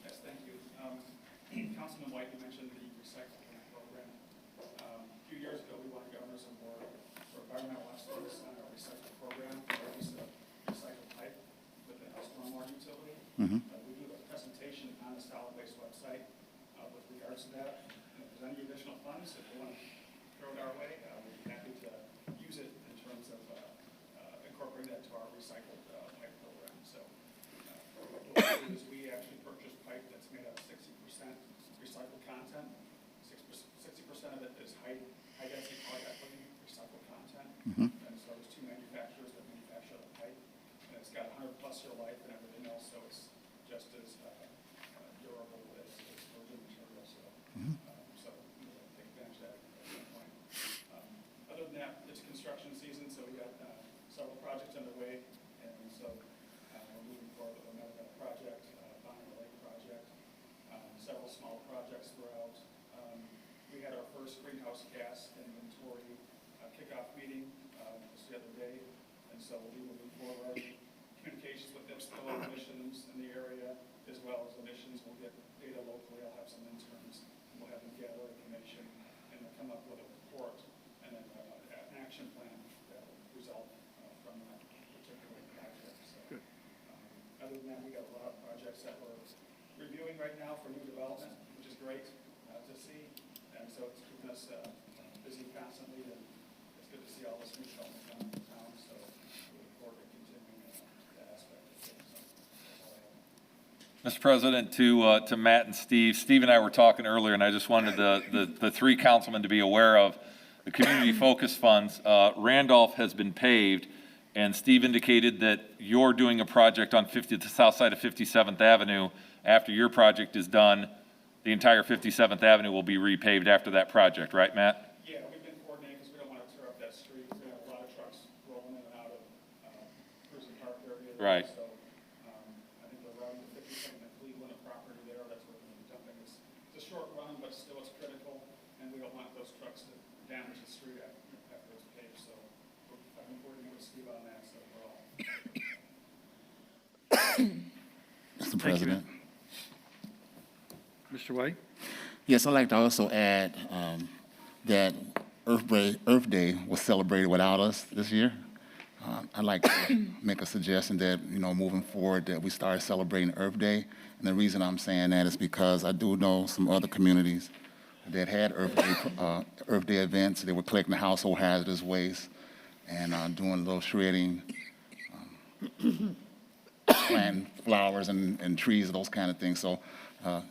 Yes, thank you. Councilman White, you mentioned the recycle plant program. A few years ago, we won governor's award for environmental excellence on our recycle program for our use of recycled pipe with the stormwater utility. Mhm. We do a presentation on the solid waste website with regards to that. And if there's any additional funds, if you want to throw it our way, we'd be happy to use it in terms of incorporating that to our recycled pipe program. So what we do is we actually purchase pipe that's made out of 60% recycled content. 60% of it is high density polyethylene recycled content. Mhm. And so there's two manufacturers that manufacture the pipe. And it's got 100+ year life and everything else, so it's just as durable as virgin material. So, so we take advantage of that at some point. Other than that, it's construction season, so we got several projects underway. And so we're moving forward with another project, Bonner Lake project, several small projects throughout. We had our first greenhouse gas inventory kickoff meeting just the other day, and so we'll be moving forward. Communications with them, emissions in the area, as well as emissions. We'll get data locally. I'll have some interns. We'll have them gather information and then come up with a report and then an action plan that will result from that particular project. So, other than that, we got a lot of projects that we're reviewing right now for new development, which is great to see. And so it's keeping us busy constantly, and it's good to see all this new development coming to town. So we look forward to continuing that aspect of things. So that's all I have. Mr. President, to Matt and Steve. Steve and I were talking earlier, and I just wanted the three councilmen to be aware of the community focus funds. Randolph has been paved, and Steve indicated that you're doing a project on the south side of 57th Avenue. After your project is done, the entire 57th Avenue will be repaved after that project, right, Matt? Yeah, we've been coordinating because we don't want to tear up that street. We're going to have a lot of trucks rolling in and out of Cruising Park area. Right. So I think we're routing the 57th and Cleveland, a property there. That's where we're going to be dumping. It's a short run, but still it's critical, and we don't want those trucks to damage the street after it's paved. So I've been coordinating with Steve on that, so we're all. Mr. President. Mr. White? Yes, I'd like to also add that Earth Day was celebrated without us this year. I'd like to make a suggestion that, moving forward, that we start celebrating Earth Day. And the reason I'm saying that is because I do know some other communities that had Earth Day events. They were collecting household hazardous waste and doing a little shredding, planting flowers and trees, those kind of things. So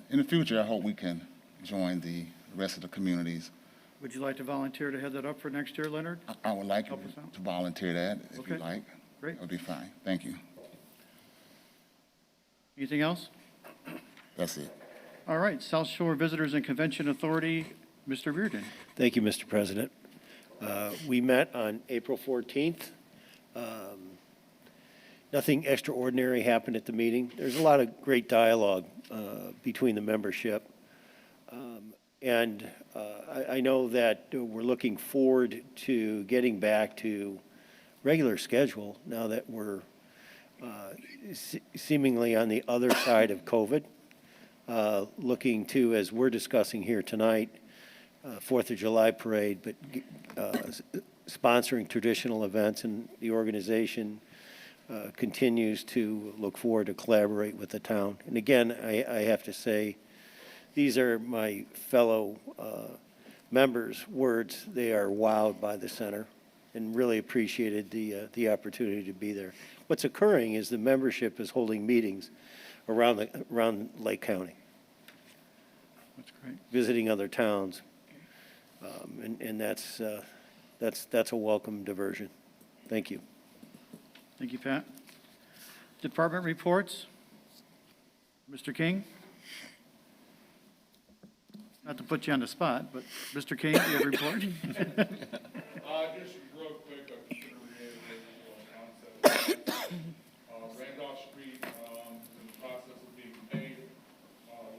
in the future, I hope we can join the rest of the communities. Would you like to volunteer to head that up for next year, Leonard? I would like you Help us out. to volunteer that, if Okay. you like. Great. That would be fine. Thank you. Anything else? That's it. All right, South Shore Visitors and Convention Authority, Mr. Reardon. Thank you, Mr. President. We met on April 14th. Nothing extraordinary happened at the meeting. There's a lot of great dialogue between the membership. And I know that we're looking forward to getting back to regular schedule now that we're seemingly on the other side of COVID. Looking to, as we're discussing here tonight, 4th of July parade, but sponsoring traditional events, and the organization continues to look forward to collaborate with the town. And again, I have to say, these are my fellow members' words. They are wowed by the center and really appreciated the opportunity to be there. What's occurring is the membership is holding meetings around Lake County. That's great. Visiting other towns. And that's a welcome diversion. Thank you. Thank you, Pat. Department reports. Mr. King? Not to put you on the spot, but Mr. King, do you have a report? Just real quick, I'm just gonna reiterate what Tom said. Randolph Street, is in the process of being paved.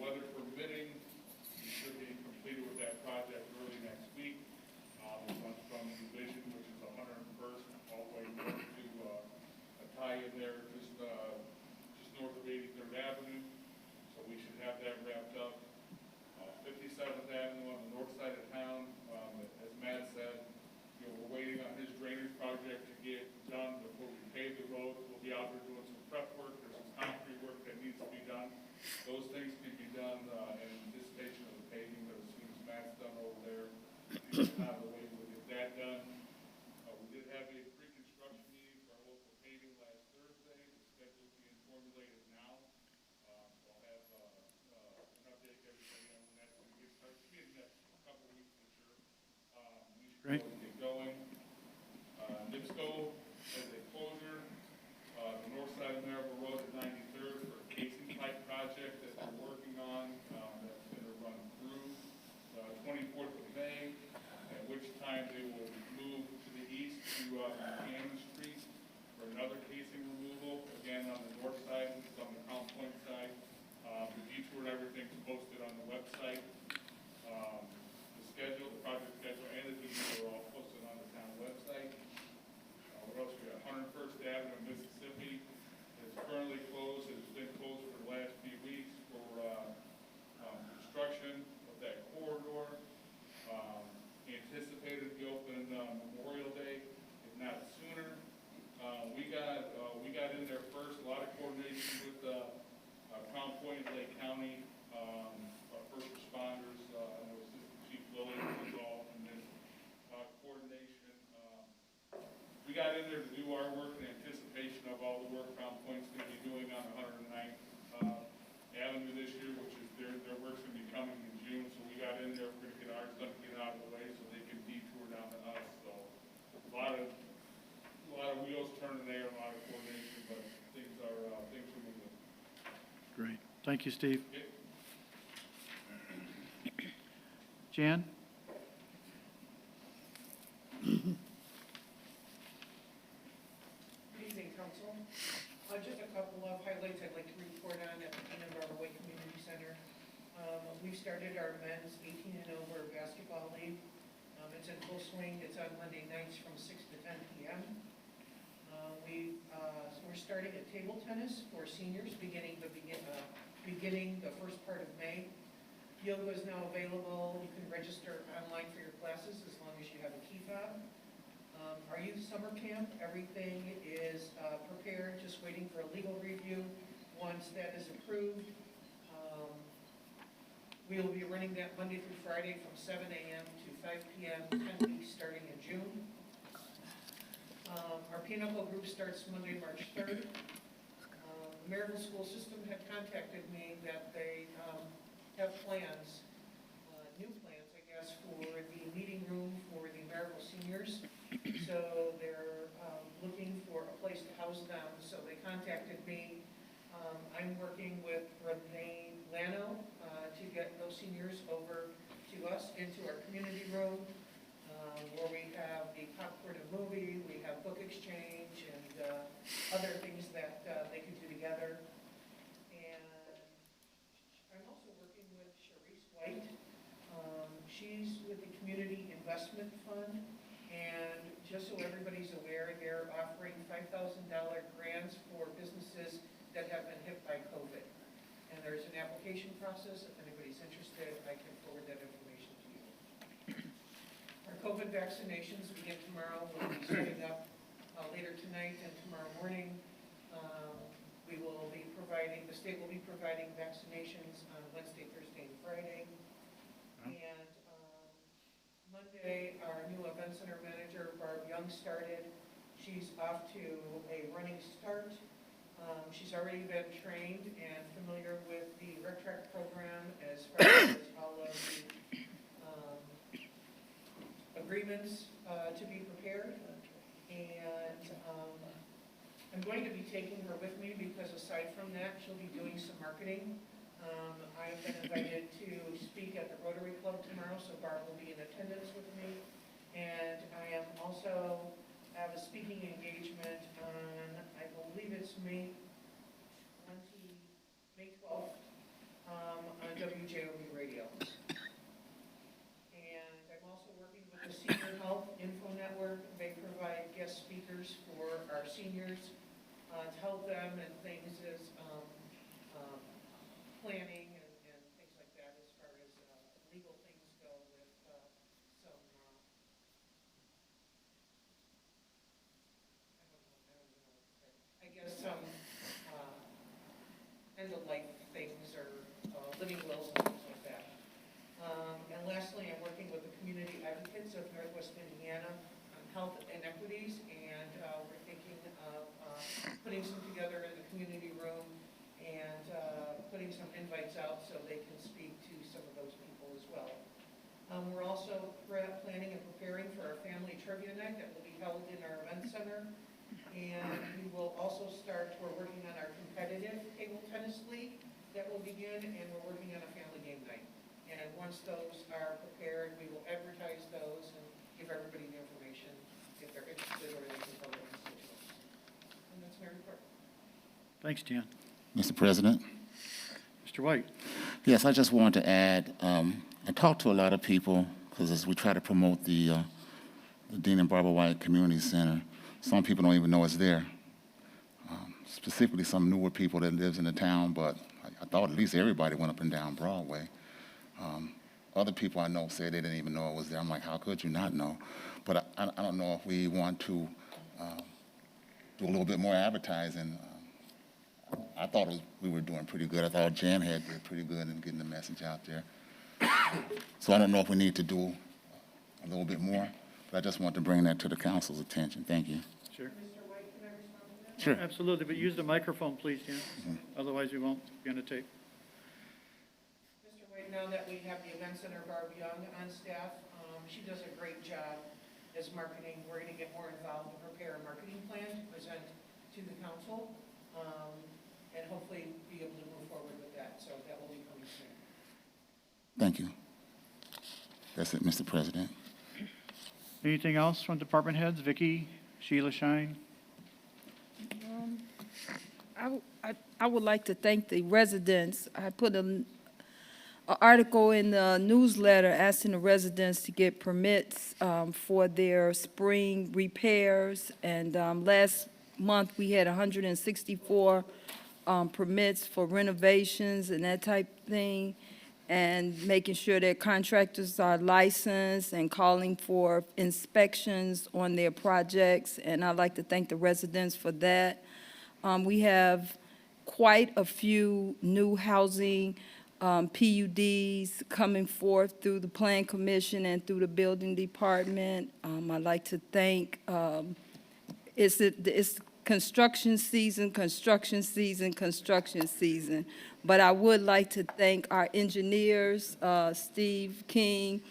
Weather permitting, we should be completed with that project early next week. We went from Division, which is 101st, all the way north to, a tie-in there, just north of 83rd Avenue. So we should have that wrapped up. 57th Avenue on the north side of town, as Matt said, we're waiting on his drainage project to get done before we pave the road. We'll be out there doing some prep work, there's some concrete work that needs to be done. Those things can be done, in anticipation of the paving, but as soon as Matt's done over there, out of the way, we'll get that done. We did have a pre-construction meeting for our local paving last Thursday, the schedule's being formulated now. So I'll have, an update to everybody on when that's gonna get started, should be in the next couple of weeks for sure. We should Great. go and get going. NIPSCO has a closure, the north side of Merrillville Road at 93rd for a casing pipe project that they're working on, that's gonna run through, 24th of May, at which time they will move to the east to, Buchanan Street for another casing removal, again on the north side, it's on the Crown Point side. The detour and everything's posted on the website. The schedule, the project schedule, and the detour are all posted on the town website. What else we got? 101st Avenue, Mississippi is currently closed. It's been closed for the last few weeks for construction of that corridor. Anticipated to be open Memorial Day, if not sooner. We got in there first. A lot of coordination with Crown Point, Lake County, our first responders, and Assistant Chief Lilly was involved in this coordination. We got in there to do our work in anticipation of all the work Crown Point's going to be doing on 109th Avenue this year, which is their work's going to be coming in June. So we got in there, we're going to get ours done to get out of the way so they can detour down to us. So a lot of wheels turning there, a lot of coordination, but things are moving. Great. Thank you, Steve. Okay. Jan? Good evening, council. Just a couple of highlights I'd like to report on at the Merrillville Community Center. We've started our men's 18 and over basketball league. It's in full swing. It's on Monday nights from 6 to 10 p.m. We're starting at table tennis for seniors beginning the first part of May. Yoga is now available. You can register online for your classes as long as you have a key fob. Our youth summer camp, everything is prepared, just waiting for a legal review. Once that is approved, we will be running that Monday through Friday from 7 a.m. to 5 p.m., 10 weeks starting in June. Our Pinnacle group starts Monday, March 3rd. The Merrillville School System had contacted me that they have plans, new plans, I guess, for the meeting room for the Merrillville seniors. So they're looking for a place to house them, so they contacted me. I'm working with Renee Lano to get those seniors over to us into our community room, where we have the popcorn and movie, we have book exchange, and other things that they can do together. And I'm also working with Sharice White. She's with the Community Investment Fund, and just so everybody's aware, they're offering $5,000 grants for businesses that have been hit by COVID. And there's an application process. If anybody's interested, I can forward that information to you. Our COVID vaccinations begin tomorrow. We'll be setting up later tonight and tomorrow morning. We will be providing, the state will be providing vaccinations on Wednesday, Thursday, and Friday. And Monday, our new event center manager, Barb Young, started. She's off to a running start. She's already been trained and familiar with the Rec Track program as far as all of the agreements to be prepared. And I'm going to be taking her with me because aside from that, she'll be doing some marketing I've been invited to speak at the Rotary Club tomorrow, so Barb will be in attendance with me. And I am also have a speaking engagement on, I believe it's May 12th, on WJOB Radio. And I'm also working with the Senior Health Info Network. They provide guest speakers for our seniors to help them and things as planning and things like that as far as legal things go with some, I guess some end-of-life things or living wills and things like that. And lastly, I'm working with the community advocates of Northwest Indiana on health inequities, and we're thinking of putting some together in the community room and putting some invites out so they can speak to some of those people as well. We're also planning and preparing for our family trivia night that will be held in our event center. And we will also we're working on our competitive table tennis league that will begin, and we're working on a family game night. And once those are prepared, we will advertise those and give everybody the information if they're interested or they can tell their constituents. And that's my report. Thanks, Jan. Mr. President? Mr. White? Yes, I just wanted to add, I talked to a lot of people because as we try to promote the Dean and Barbara White Community Center, some people don't even know it's there. Specifically, some newer people that lives in the town, but I thought at least everybody went up and down Broadway. Other people I know said they didn't even know it was there. I'm like, how could you not know? But I don't know if we want to do a little bit more advertising. I thought we were doing pretty good. I thought Jan had did pretty good in getting the message out there. So I don't know if we need to do a little bit more, but I just want to bring that to the council's attention. Thank you. Sure. Mr. White, can I respond to that? Sure. Absolutely, but use the microphone, please, Jan. Otherwise, we won't be on the tape. Mr. White, now that we have the event center Barb Young on staff, she does a great job as marketing. We're going to get more involved and prepare a marketing plan to present to the council, and hopefully be able to move forward with that. So that will be coming soon. Thank you. That's it, Mr. President. Anything else from department heads? Vicki, Sheila Shine? I would like to thank the residents. I put an article in the newsletter asking the residents to get permits for their spring repairs. And last month, we had 164 permits for renovations and that type of thing, and making sure that contractors are licensed and calling for inspections on their projects. And I'd like to thank the residents for that. We have quite a few new housing PUDs coming forth through the Plan Commission and through the Building Department. I'd like to thank, it's construction season, but I would like to thank our engineers, Steve King,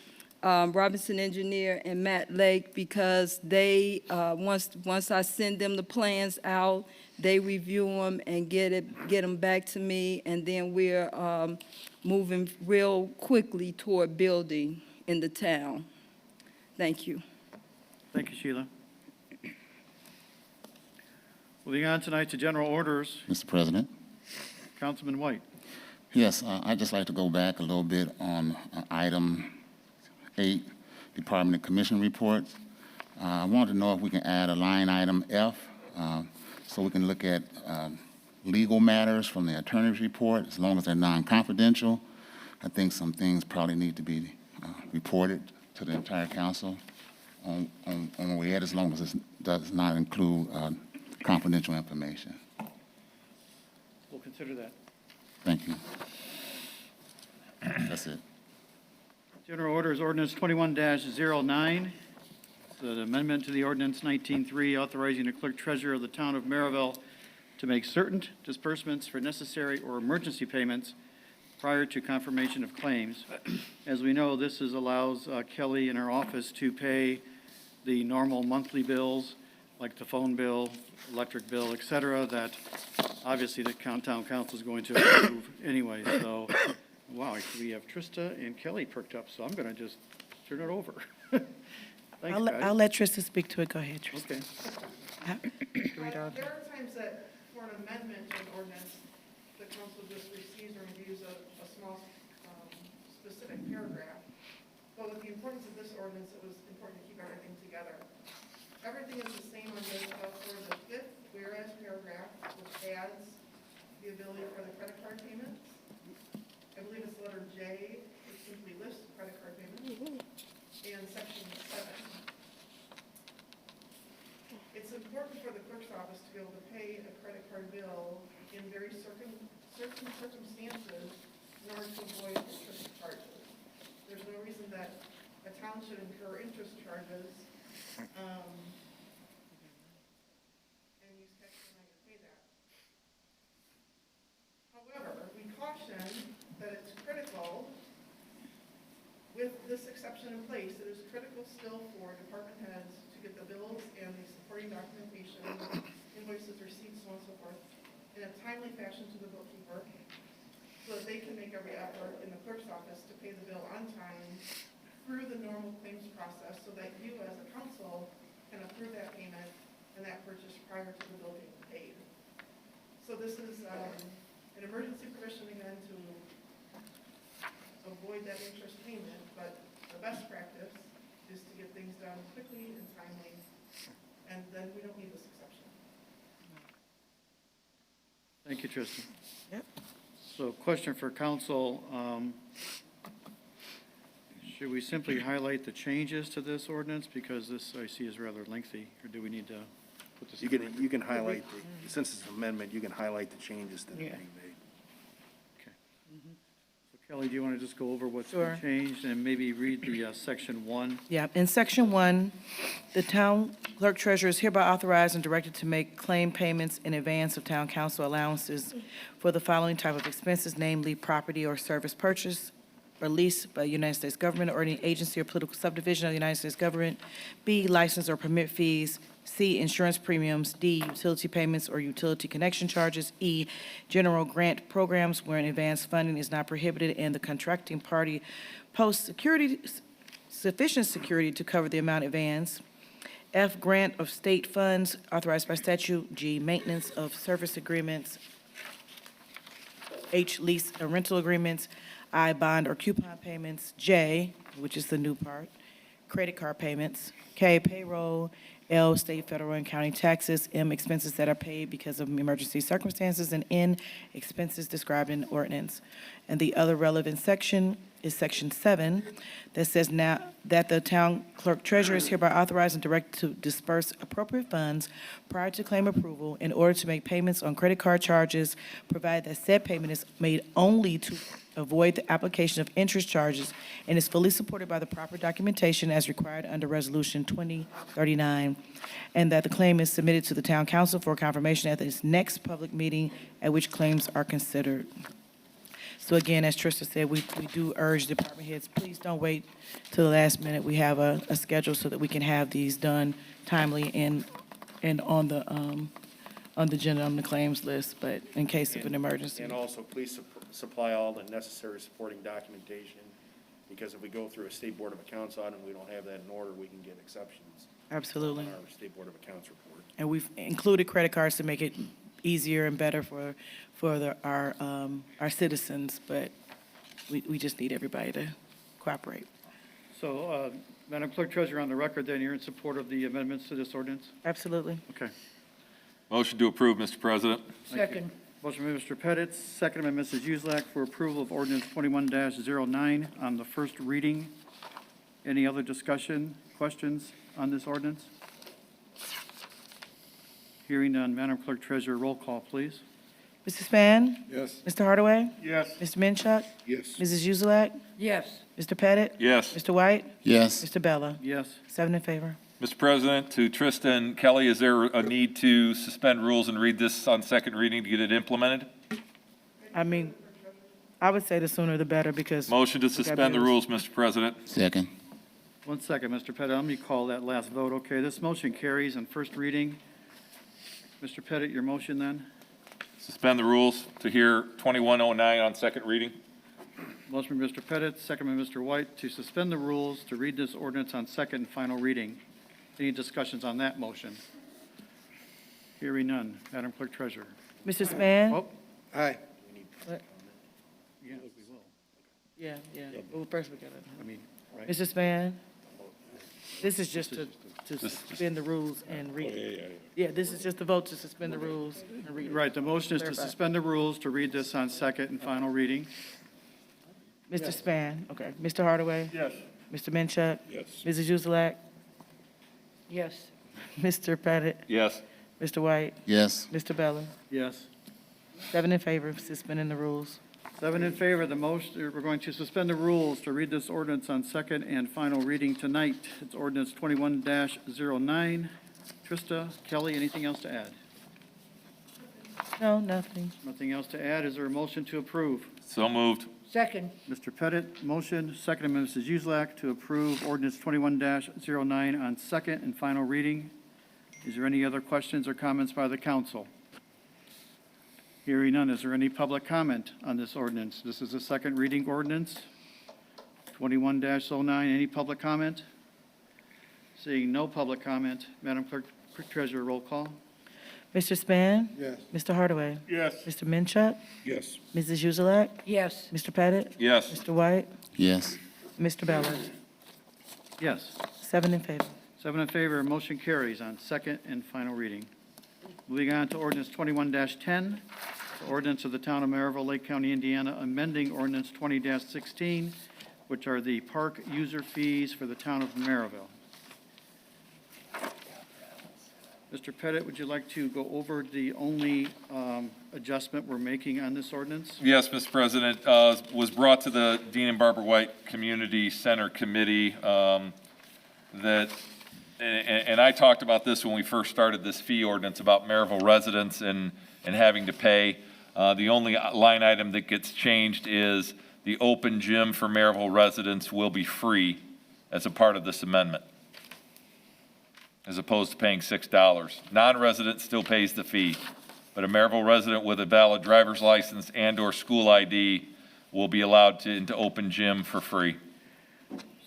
Robinson Engineer, and Matt Lake, because they, once I send them the plans out, they review them and get them back to me, and then we're moving real quickly toward building in the town. Thank you. Thank you, Sheila. Moving on tonight to general orders. Mr. President? Councilman White. Yes, I'd just like to go back a little bit on item 8, Department and Commission reports. I wanted to know if we can add a line item F so we can look at legal matters from the attorney's report, as long as they're non-confidential. I think some things probably need to be reported to the entire council on where we're at, as long as it does not include confidential information. We'll consider that. Thank you. That's it. General order is ordinance 21-09. It's an amendment to the ordinance 19-3, authorizing the clerk treasurer of the town of Merrillville to make certain disbursements for necessary or emergency payments prior to confirmation of claims. As we know, this allows Kelly and her office to pay the normal monthly bills, like the phone bill, electric bill, et cetera, that obviously the town council is going to approve anyway, so, wow, we have Trista and Kelly perked up, so I'm going to just turn it over. Thanks, I'll guys. let Trista speak to it. Go ahead, Trista. Okay. There are times that for an amendment to an ordinance, the council just receives or reviews a small, specific paragraph. But with the importance of this ordinance, it was important to keep everything together. Everything is the same on this, but for the fifth whereas paragraph, which adds the ability for the credit card payments. I believe it's letter J, it simply lists credit card payments. And section 7. It's important for the clerk's office to be able to pay a credit card bill in very certain circumstances in order to avoid interest charges. There's no reason that a town should incur interest charges, and use tax money to pay that. However, we caution that it's critical, with this exception in place, it is critical still for department heads to get the bills and the supporting documentation, invoices, receipts, so on and so forth, in a timely fashion to the bookkeeper, so that they can make every effort in the clerk's office to pay the bill on time through the normal claims process, so that you as a council can approve that payment and that purchase prior to the bill being paid. So this is an emergency provision again to avoid that interest payment, but the best practice is to get things done quickly and timely, and then we don't need this exception. Thank you, Tristan. Yep. So question for council, should we simply highlight the changes to this ordinance? Because this, I see, is rather lengthy, or do we need to put this? You can highlight, since it's an amendment, you can highlight the changes that are being made. So Kelly, do you want to just go over what's Sure. been changed and maybe read the section 1? Yeah, in section 1, the town clerk treasurer is hereby authorized and directed to make claim payments in advance of town council allowances for the following type of expenses, namely property or service purchase or lease by the United States government or any agency or political subdivision of the United States government. B, license or permit fees. C, insurance premiums. D, utility payments or utility connection charges. E, general grant programs wherein advance funding is not prohibited and the contracting party posts sufficient security to cover the amount advanced. F, grant of state funds authorized by statute. G, maintenance of service agreements. H, lease and rental agreements. I, bond or coupon payments. J, which is the new part, credit card payments. K, payroll. L, state, federal, and county taxes. M, expenses that are paid because of emergency circumstances. And N, expenses described in ordinance. And the other relevant section is section 7 that says now that the town clerk treasurer is hereby authorized and directed to disperse appropriate funds prior to claim approval in order to make payments on credit card charges, provided that said payment is made only to avoid the application of interest charges and is fully supported by the proper documentation as required under Resolution 2039, and that the claim is submitted to the town council for confirmation at its next public meeting at which claims are considered. So again, as Trista said, we do urge department heads, please don't wait till the last minute. We have a schedule so that we can have these done timely and on the agenda, on the claims list, but in case of an emergency. And also, please supply all the necessary supporting documentation, because if we go through a State Board of Accounts audit and we don't have that in order, we can get exceptions. Absolutely. On our State Board of Accounts report. And we've included credit cards to make it easier and better for our citizens, but we just need everybody to cooperate. So, Madam Clerk Treasurer, on the record, then, you're in support of the amendments to this ordinance? Absolutely. Okay. Motion to approve, Mr. President. Second. Motion by Mr. Pettit, second by Mrs. Uselak for approval of ordinance 21-09 on the first reading. Any other discussion, questions on this ordinance? Hearing none, Madam Clerk Treasurer, roll call, please. Mr. Span? Yes. Mr. Hardaway? Yes. Mr. Minchuk? Yes. Mrs. Uzelak? Yes. Mr. Pettit? Yes. Mr. White? Yes. Mr. Bella? Yes. 7 in favor. Mr. President, to Trista and Kelly, is there a need to suspend rules and read this on second reading to get it implemented? I mean, I would say the sooner the better because. Motion to suspend the rules, Mr. President. Second. 1 second, Mr. Pettit, let me call that last vote. Okay, this motion carries on first reading. Mr. Pettit, your motion then? Suspend the rules to hear 2109 on second reading. Motion by Mr. Pettit, second by Mr. White, to suspend the rules to read this ordinance on second and final reading. Any discussions on that motion? Hearing none. Madam Clerk Treasurer. Mr. Span? Oh, Aye. What? yeah, we will. Yeah. Well, first we gotta. I mean, right? Mr. Span? This is just to This- suspend the rules and read. Yeah, this is just a vote to suspend the rules and read. Right, the motion is to Clarify. suspend the rules to read this on second and final reading. Mr. Span, okay. Mr. Hardaway? Yes. Mr. Minchuk? Yes. Mrs. Uzelak? Yes. Mr. Pettit? Yes. Mr. White? Yes. Mr. Bella? Yes. 7 in favor of suspending the rules. 7 in favor of the motion, we're going to suspend the rules to read this ordinance on second and final reading tonight. It's ordinance 21-09. Trista, Kelly, anything else to add? No, nothing. Nothing else to add. Is there a motion to approve? So moved. Second. Mr. Pettit, motion, seconded by Mrs. Uselak to approve ordinance 21-09 on second and final reading. Is there any other questions or comments by the council? Hearing none, is there any public comment on this ordinance? This is a second reading ordinance, 21-09. Any public comment? Seeing no public comment, Madam Clerk Treasurer, roll call. Mr. Span? Yes. Mr. Hardaway? Yes. Mr. Minchuk? Yes. Mrs. Uzelak? Yes. Mr. Pettit? Yes. Mr. White? Yes. Mr. Bella? Yes. 7 in favor. 7 in favor, motion carries on second and final reading. Moving on to ordinance 21-10, the ordinance of the town of Merrillville, Lake County, Indiana, amending ordinance 20-16, which are the park user fees for the town of Merrillville. Mr. Pettit, would you like to go over the only adjustment we're making on this ordinance? Yes, Mr. President, was brought to the Dean and Barbara White Community Center Committee that, and I talked about this when we first started this fee ordinance about Merrillville residents and having to pay. The only line item that gets changed is the open gym for Merrillville residents will be free as a part of this amendment, as opposed to paying $6. Non-resident still pays the fee, but a Merrillville resident with a valid driver's license and/or school ID will be allowed to into open gym for free.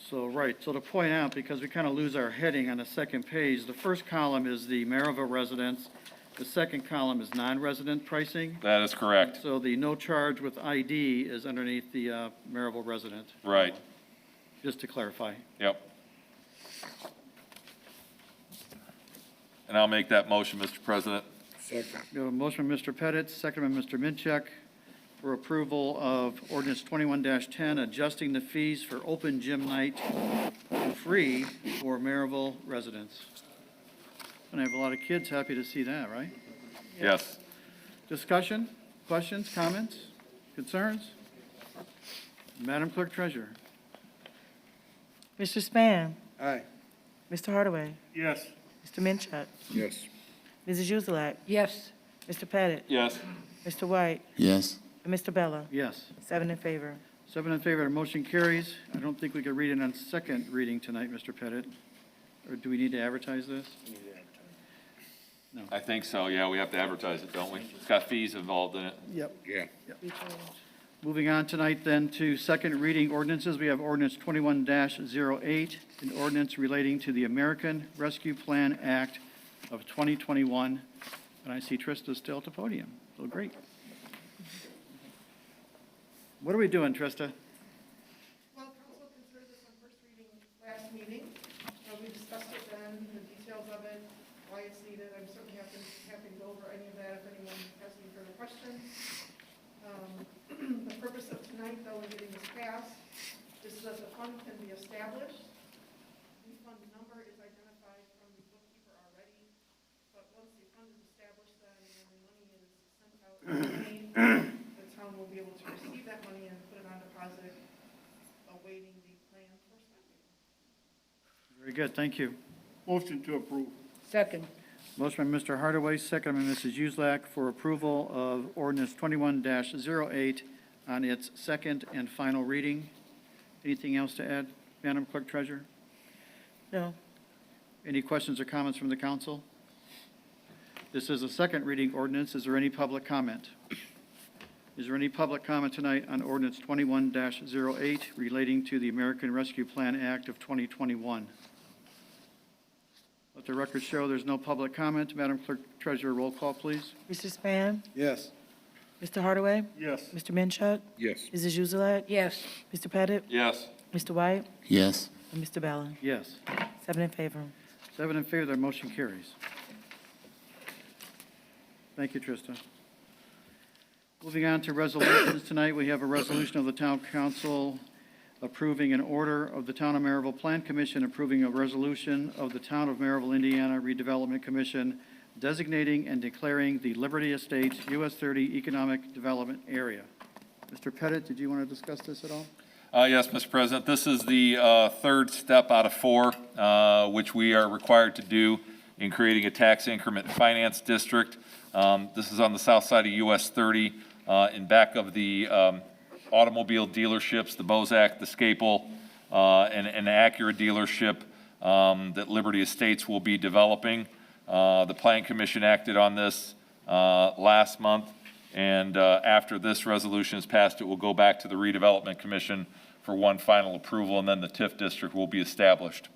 So, right, so to point out, because we kind of lose our heading on the second page, the first column is the Merrillville residents, the second column is non-resident pricing. That is correct. So the no charge with ID is underneath the Merrillville resident, Right. just to clarify. Yep. And I'll make that motion, Mr. President. Second. We have a motion by Mr. Pettit, second by Mr. Minchuk, for approval of ordinance 21-10, adjusting the fees for open gym night to free for Merrillville residents. And I have a lot of kids happy to see that, right? Yes. Discussion, questions, comments, concerns? Madam Clerk Treasurer. Mr. Span? Aye. Mr. Hardaway? Yes. Mr. Minchuk? Yes. Mrs. Uzelak? Yes. Mr. Pettit? Yes. Mr. White? Yes. And Mr. Bella? Yes. 7 in favor. 7 in favor, the motion carries. I don't think we could read it on second reading tonight, Mr. Pettit. Or do we need to advertise this? I think so, yeah, we have to advertise it, don't we? It's got fees involved in it. Yep. Yeah. Moving on tonight then to second reading ordinances, we have ordinance 21-08, an ordinance relating to the American Rescue Plan Act of 2021. And I see Trista still at the podium, so great. What are we doing, Trista? Well, council considered this on first reading last meeting. We discussed it then, the details of it, why it's needed. I'm certainly happy to go over any of that if anyone has any further questions. The purpose of tonight, though, in getting this passed, is so that the fund can be established. The fund number is identified from the bookkeeper already, but once the fund is established, then when the money is sent out and paid, the town will be able to receive that money and put it on deposit, awaiting the plan for spending. Very good, thank you. Motion to approve. Second. Motion by Mr. Hardaway, second by Mrs. Uselak for approval of ordinance 21-08 on its second and final reading. Anything else to add, Madam Clerk Treasurer? No. Any questions or comments from the council? This is a second reading ordinance. Is there any public comment? Is there any public comment tonight on ordinance 21-08 relating to the American Rescue Plan Act of 2021? Let the record show there's no public comment. Madam Clerk Treasurer, roll call, please. Mr. Span? Yes. Mr. Hardaway? Yes. Mr. Minchuk? Yes. Mrs. Uzelak? Yes. Mr. Pettit? Yes. Mr. White? Yes. And Mr. Bella? Yes. 7 in favor. 7 in favor, that motion carries. Thank you, Trista. Moving on to resolutions tonight, we have a resolution of the Town Council approving an order of the Town of Merrillville Plan Commission approving a resolution of the Town of Merrillville, Indiana Redevelopment Commission designating and declaring the Liberty Estates US 30 Economic Development Area. Mr. Pettit, did you want to discuss this at all? Yes, Mr. President, this is the third step out of 4, which we are required to do in creating a tax increment finance district. This is on the south side of US 30, in back of the automobile dealerships, the Bozak, the Scapel, and an Acura dealership that Liberty Estates will be developing. The Plan Commission acted on this last month, and after this resolution is passed, it will go back to the Redevelopment Commission for one final approval, and then the TIF district will be established.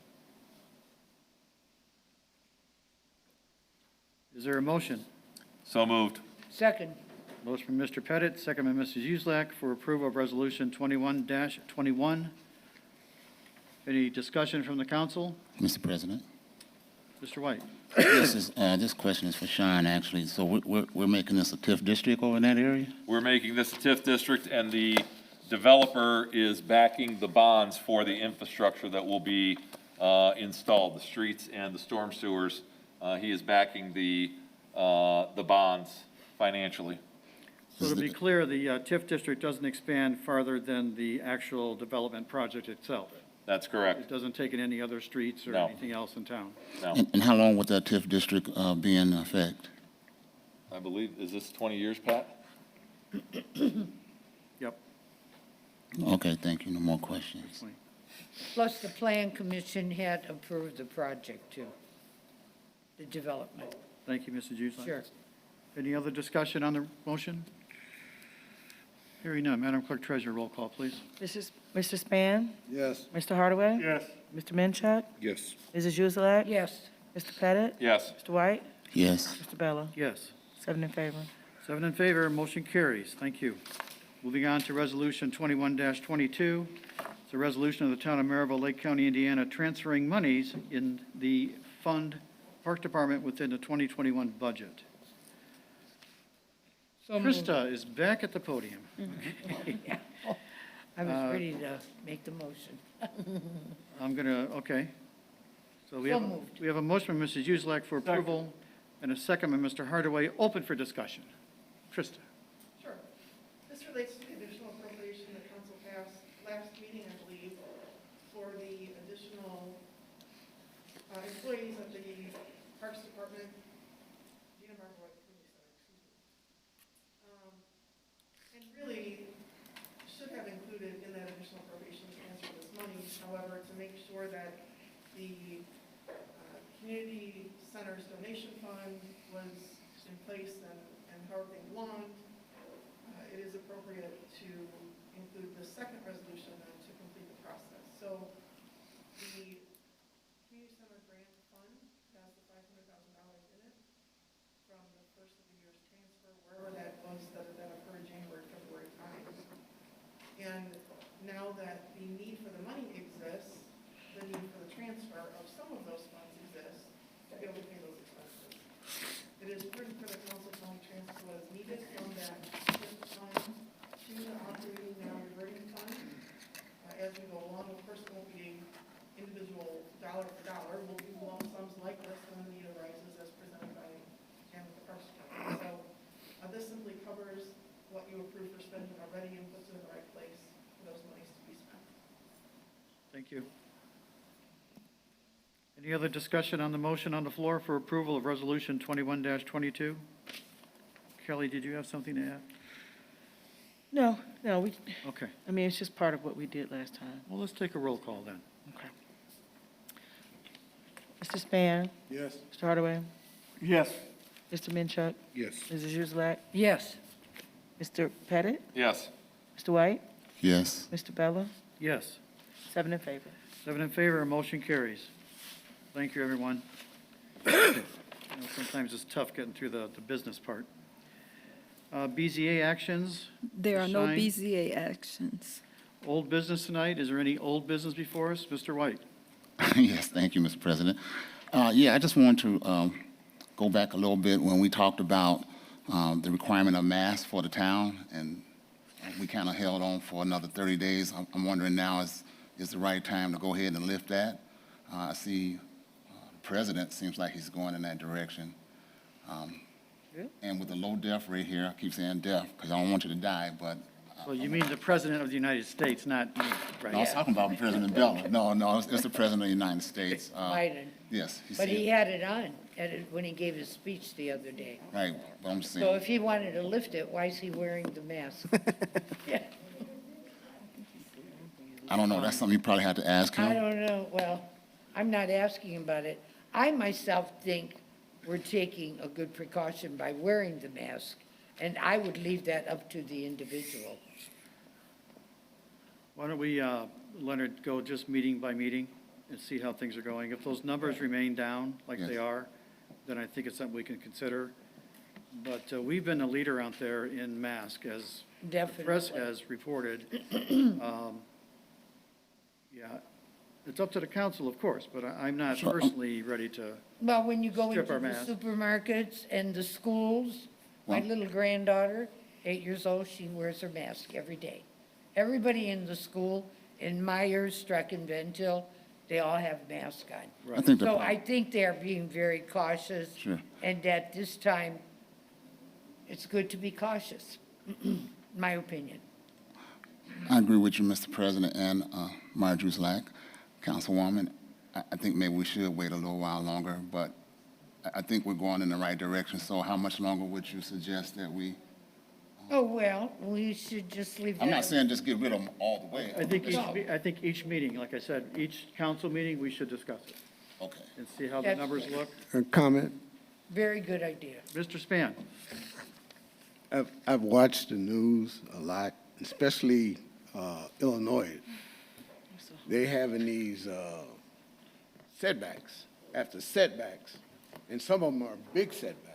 Is there a motion? So moved. Second. Motion from Mr. Pettit, second by Mrs. Uselak for approval of Resolution 21-21. Any discussion from the council? Mr. President? Mr. White? This question is for Sean, actually. So we're making this a TIF district over in that area? We're making this a TIF district, and the developer is backing the bonds for the infrastructure that will be installed, the streets and the storm sewers. He is backing the bonds financially. So to be clear, the TIF district doesn't expand farther than the actual development project itself. That's correct. It doesn't take in any other streets or No. anything else in town. No, And how long would that TIF district be in effect? I believe, is this 20 years, Pat? Yep. Okay, thank you. No more questions. Plus, the Plan Commission had approved the project too, the development. Thank you, Mrs. Uselak. Sure. Any other discussion on the motion? Hearing none. Madam Clerk Treasurer, roll call, please. Mr. Span? Yes. Mr. Hardaway? Yes. Mr. Minchuk? Yes. Mrs. Uzelak? Yes. Mr. Pettit? Yes. Mr. White? Yes. Mr. Bella? Yes. 7 in favor. 7 in favor, motion carries. Thank you. Moving on to Resolution 21-22. It's a resolution of the Town of Merrillville, Lake County, Indiana, transferring monies in the fund Park Department within the 2021 budget. So moved. Krista is back at the podium. I was ready to make the motion. I'm gonna, okay. So we So have, moved. we have a motion from Mrs. Uselak for approval and a second by Mr. Hardaway, open for discussion. Krista. Sure. This relates to the additional appropriation the council passed last meeting, I believe, for the additional employees of the Parks Department, Gina Margoy, Community Center, excuse me. And really should have included in that additional appropriation transfer this money. However, to make sure that the community center's donation fund was in place and how everything belonged, it is appropriate to include the second resolution then to complete the process. So the community center grant fund has the $500,000 in it from the first of the year's transfer, wherever that was that occurred January, February time. And now that the need for the money exists, the need for the transfer of some of those funds exists to be able to pay those expenses. It is prudent for the council to only transfer what is needed from that fund to the operating now reverting fund. As we go along, of course, it won't be individual dollar for dollar. We'll do lump sums like this when the need arises as presented by Jan with the Parks Department. So this simply covers what you approved for spending already and puts it in the right place for those monies to be spent. Thank you. Any other discussion on the motion on the floor for approval of Resolution 21-22? Kelly, did you have something to add? No, Okay. I mean, it's just part of what we did last time. Well, let's take a roll call then. Okay. Mr. Span? Yes. Mr. Hardaway? Yes. Mr. Minchuk? Yes. Mrs. Uzelak? Yes. Mr. Pettit? Yes. Mr. White? Yes. Mr. Bella? Yes. 7 in favor. 7 in favor, motion carries. Thank you, everyone. Sometimes it's tough getting through the business part. BZA actions? There are no Signed. BZA actions. Old business tonight, is there any old business before us? Mr. White? Yes, thank you, Mr. President. Yeah, I just want to go back a little bit when we talked about the requirement of masks for the town, and we kind of held on for another 30 days. I'm wondering now is the right time to go ahead and lift that. I see the president seems like he's going in that direction. And with the low death rate here, I keep saying death because I don't want you to die, but. Well, you mean the President of the United States, not me, No, I right? was talking about President Bella. No, it's the President of the United States. Biden. Yes. But he had it on when he gave his speech the other day. Right, but I'm saying. So if he wanted to lift it, why is he wearing the mask? Yeah. I don't know, that's something you probably have to ask him. I don't know, well, I'm not asking about it. I myself think we're taking a good precaution by wearing the mask, and I would leave that up to the individual. Why don't we, Leonard, go just meeting by meeting and see how things are going? If those numbers remain down like Yes. they are, then I think it's something we can consider. But we've been a leader out there in mask, as the press Definitely. has reported. Yeah, it's up to the council, of course, but I'm not Sure. personally ready to, Well, when you go Strip into our the mask. supermarkets and the schools, my Well- little granddaughter, 8 years old, she wears her mask every day. Everybody in the school, in Myers, Strecken, Ventil, they all have masks on. I think the So I think they're being very cautious. Sure. And at this time, it's good to be cautious, my opinion. I agree with you, Mr. President, and Marjorie Slack, Councilwoman. I think maybe we should wait a little while longer, but I think we're going in the right direction. So how much longer would you suggest that we? Oh, well, we should just leave that. I'm not saying just get rid of them all the way. I think each meeting, like I said, each council meeting, we should discuss it Okay. and see how the That's numbers good. look. A comment? Very good idea. Mr. Span? I've watched the news a lot, especially Illinois. They having these setbacks after setbacks, and some of them are big setbacks.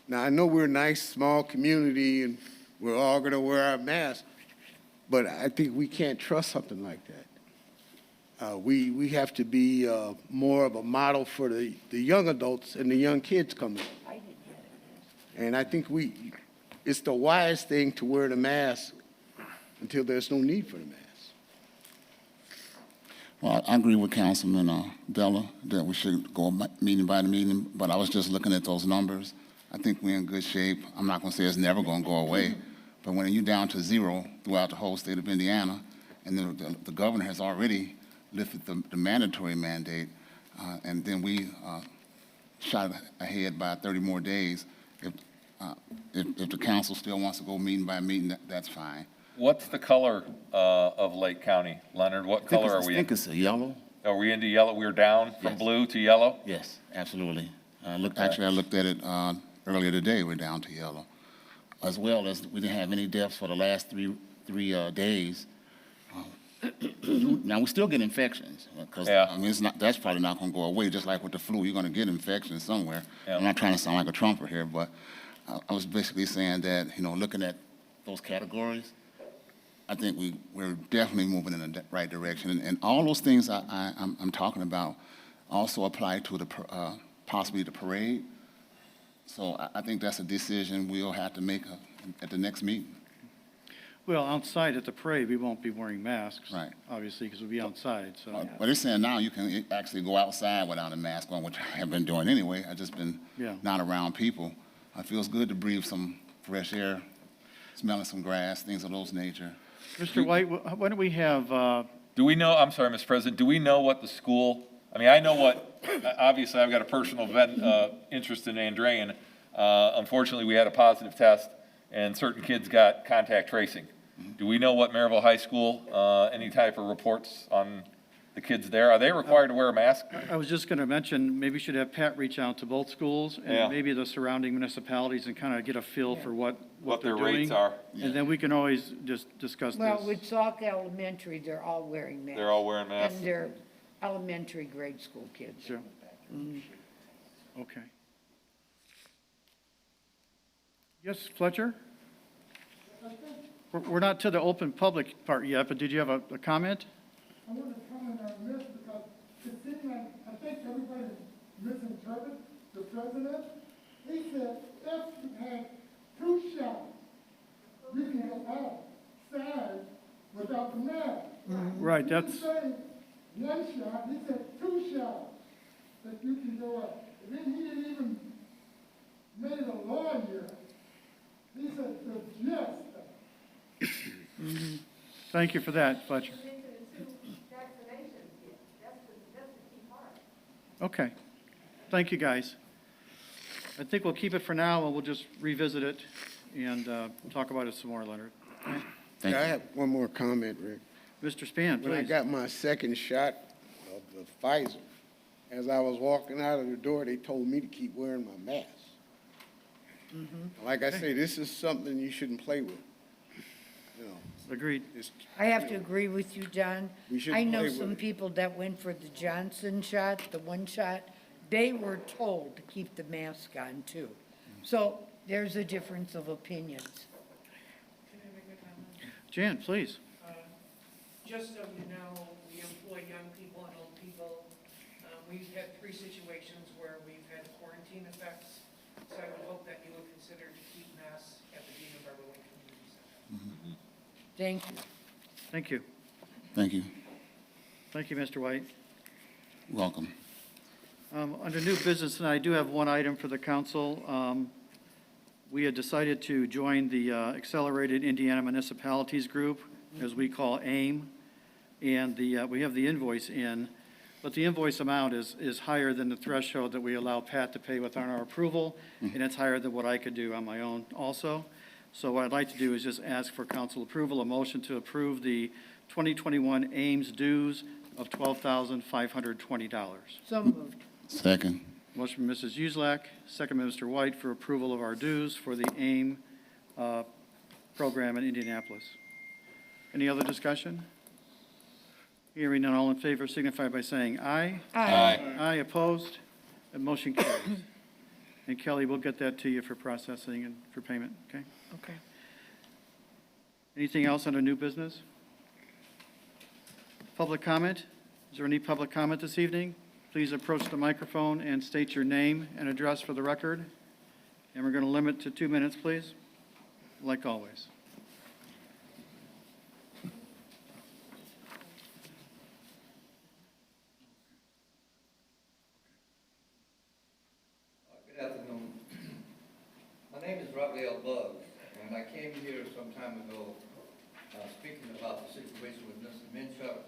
Now, I know we're a nice, small community, and we're all going to wear our masks, but I think we can't trust something like that. We have to be more of a model for the young adults and the young kids coming. And I think it's the wise thing to wear the mask until there's no need for the mask. Well, I agree with Councilman Bella that we should go meeting by meeting, but I was just looking at those numbers. I think we're in good shape. I'm not going to say it's never going to go away, but when you're down to zero throughout the whole state of Indiana, and the governor has already lifted the mandatory mandate, and then we shot ahead by 30 more days. If the council still wants to go meeting by meeting, that's fine. What's the color of Lake County, Leonard? What color are we I in? think it's a yellow. Are we into yellow? We're down from Yes. blue to yellow? Yes, absolutely. Actually, I looked at it earlier today. We're down to yellow. As well as we didn't have any deaths for the last three days. Now, we still get infections, because, Yeah. I mean, that's probably not going to go away, just like with the flu, you're going to get infections somewhere. Yeah. I'm not trying to sound like a trumper here, but I was basically saying that, looking at those categories, I think we're definitely moving in the right direction. And all those things I'm talking about also apply to possibly the parade. So I think that's a decision we'll have to make at the next meeting. Well, outside at the parade, we won't be wearing masks. Right. Obviously, because we'll be outside, so. But they're saying now you can actually go outside without a mask on, which I have been doing anyway. I've just been Yeah. not around people. It feels good to breathe some fresh air, smelling some grass, things of those nature. Mr. White, why don't we have, Do we know, I'm sorry, Mr. President, do we know what the school, I mean, I know what, obviously, I've got a personal interest in Andrean. Unfortunately, we had a positive test, and certain kids got contact tracing. Do we know what Merrillville High School, any type of reports on the kids there. Are they required to wear a mask? I was just going to mention, maybe we should have Pat reach out to both schools Yeah. and maybe the surrounding municipalities and kind of get a feel for what their they're rates doing. are. And then we can always just discuss Well, this. with Sauk Elementary, they're all wearing masks. They're all wearing masks. And they're elementary grade school kids. Sure. Okay. Yes, Fletcher? We're not to the open public part yet, but did you have a comment? I want to comment on this because it seems like, I think everybody misinterpreted the president. He said if you had 2 shots, you can go outside without the mask. Right, He that's, didn't say 1 shot, he said 2 shots that you can go out. And then he didn't even made a law yet. He said suggest that. thank you for that, Fletcher. Okay. Thank you, guys. I think we'll keep it for now, and we'll just revisit it and talk about it some more, Leonard. Thank I you. have one more comment, Rick. Mr. Span, When I please. got my second shot of the Pfizer, as I was walking out of the door, they told me to keep wearing my mask. Like I say, this is something you shouldn't play with. You know, Agreed. it's, I have to agree with you, John. We should I know play with some it. people that went for the Johnson shot, the 1 shot, they were told to keep the mask on too. So there's a difference of opinions. Can I make a comment? Jan, please. Just so you know, we employ young people and old people. We've had 3 situations where we've had quarantine effects, so I would hope that you would consider to keep masks at the Dean of Merrillville Community Center. Thank you. Thank you. Thank you. Thank you, Mr. White. Welcome. Under new business, and I do have one item for the council. We had decided to join the Accelerated Indiana Municipalities Group, as we call AIM, and we have the invoice in, but the invoice amount is higher than the threshold that we allow Pat to pay without our approval, and it's higher than what I could do on my own also. So what I'd like to do is just ask for council approval, a motion to approve the 2021 AIMS dues of $12,520. So moved. Second. Motion by Mrs. Uselak, second by Mr. White for approval of our dues for the AIM program in Indianapolis. Any other discussion? Hearing none, all in favor signify by saying aye. Aye. Aye, opposed? That motion carries. And Kelly, we'll get that to you for processing and for payment, okay? Okay. Anything else under new business? Public comment? Is there any public comment this evening? Please approach the microphone and state your name and address for the record. And we're going to limit to 2 minutes, please, like always. Good afternoon. My name is Raphael Buggs, and I came here some time ago speaking about the situation with Mr. Minchuk.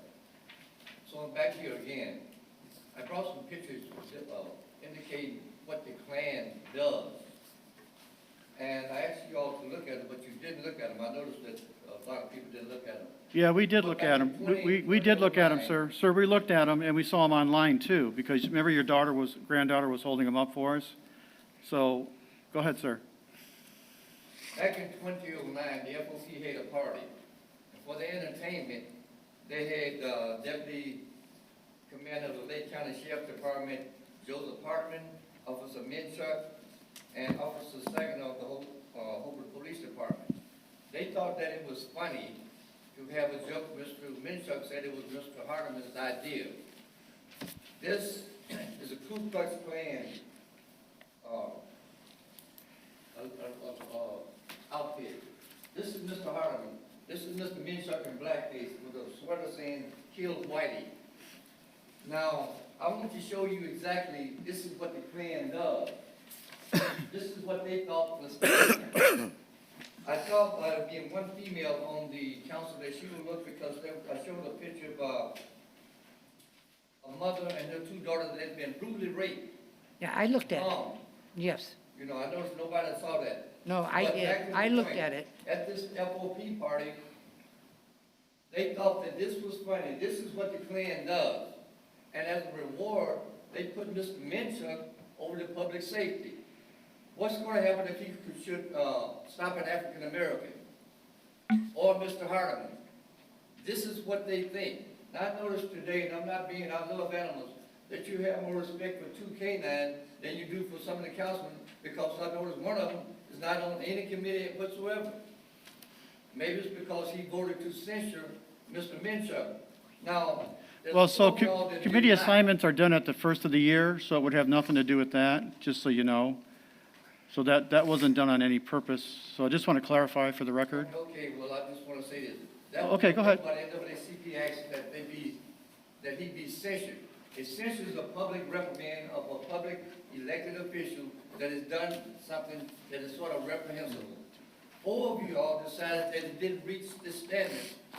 So I'm back here again. I brought some pictures indicating what the Klan does. And I asked you all to look at it, but you didn't look at them. I noticed that a lot of people didn't look at them. Yeah, we did look at them. We did look at them, sir. Sir, we looked at them, and we saw them online, too, because remember your granddaughter was holding them up for us? So, go ahead, sir. Back in 2009, the FOP had a party. And for the entertainment, they had Deputy Commander of the Lake County Sheriff Department, Joseph Hartman, Officer Minchuk, and Officer Sagan of the Hobart Police Department. They thought that it was funny to have a joke. Mr. Minchuk said it was Mr. Hartman's idea. This is a Ku Klux Klan outfit. This is Mr. Hartman. This is Mr. Minchuk in blackface with a sweater saying, "Kill Whitey." Now, I want to show you exactly, this is what the Klan does. This is what they thought was funny. I thought by being one female on the council that she would look, because I showed a picture of a mother and her 2 daughters that had been brutally raped. Yeah, I looked at it. Yes. You know, I noticed nobody saw that. No, I But did. back to the I looked point, at it. At this FOP party, They thought that this was funny. This is what the Klan does. And as a reward, they put Mr. Minchuk over to public safety. What's going to happen if he should stop an African American? Or Mr. Hardeman? This is what they think. Now, I noticed today, and I'm not being, I love animals, that you have more respect for two canines than you do for some of the councilmen, because I noticed one of them is not on any committee whatsoever. Maybe it's because he voted to censure Mr. Minchuk. Now, there's Well, a so phone call that committee did not- assignments are done at the first of the year, so it would have nothing to do with that, just so you know. So that wasn't done on any purpose, so I just want to clarify for the record. Okay, well, I just want to say this. That Okay, go ahead. By the NAACP asked that he be censured. A censure is a public reprimand of a public elected official that has done something that is sort of reprehensible. 4 of you all decided that it didn't reach the standard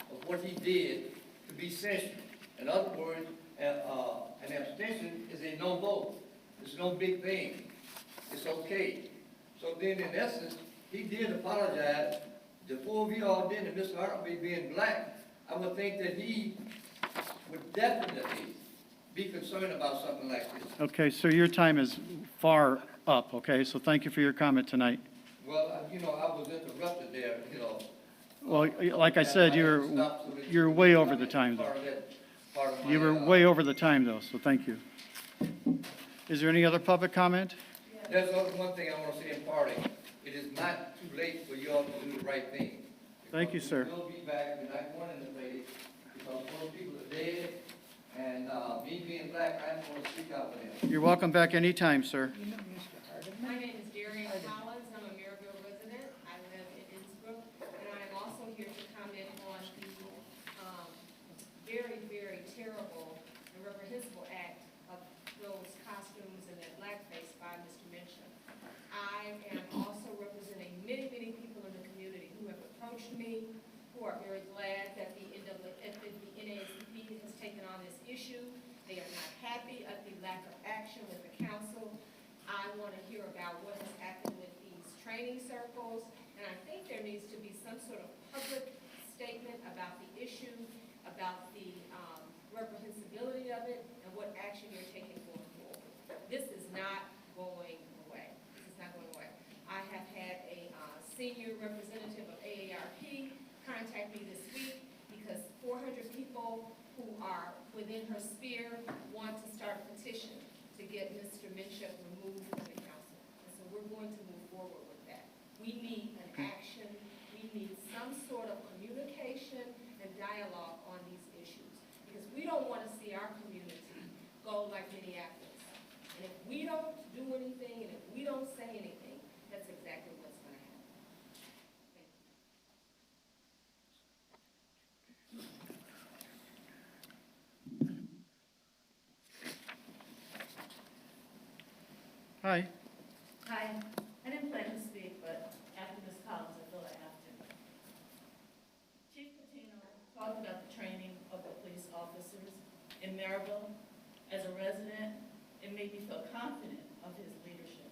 of what he did to be censured. In other words, an abstention is a no vote. It's no big thing. It's okay. So then, in essence, he did apologize. The 4 of you all did, and Mr. Hartley being black, I would think that he would definitely be concerned about something like this. Okay, so your time is far up, okay? So thank you for your comment tonight. Well, I was interrupted there, Well, like I said, you're way over the time, though. Part of my, You were way over the time, though, so thank you. Is there any other public comment? There's only one thing I want to say in parting. It is not too late for you all to do the right thing. Thank you, sir. We'll be back, we're not going into place, because most people are dead, and me being black, I'm going to speak out for them. You're welcome back anytime, sir. My name is Darian Collins. I'm a Merrillville resident. I live in Innsbruck, and I am also here to comment on the very, very terrible and reprehensible act of those costumes and that blackface by Mr. Minchuk. I am also representing many, many people in the community who have approached me, who are very glad that the NAACP has taken on this issue. They are not happy at the lack of action with the council. I want to hear about what has happened with these training circles, and I think there needs to be some sort of public statement about the issue, about the reprehensibility of it, and what action you're taking going forward. This is not going away. This is not going away. I have had a senior representative of AARP contact me this week because 400 people who are within her sphere want to start a petition to get Mr. Minchuk removed from the council. And so we're going to move forward with that. We need an action. We need some sort of communication and dialogue on these issues. Because we don't want to see our community go like Minneapolis. And if we don't do anything, and if we don't say anything, that's exactly what's going to happen. Hi. Hi, I didn't plan to speak, but after Ms. Collins, I feel I have to. Chief Patino talked about the training of the police officers in Merrillville. As a resident, it made me feel confident of his leadership.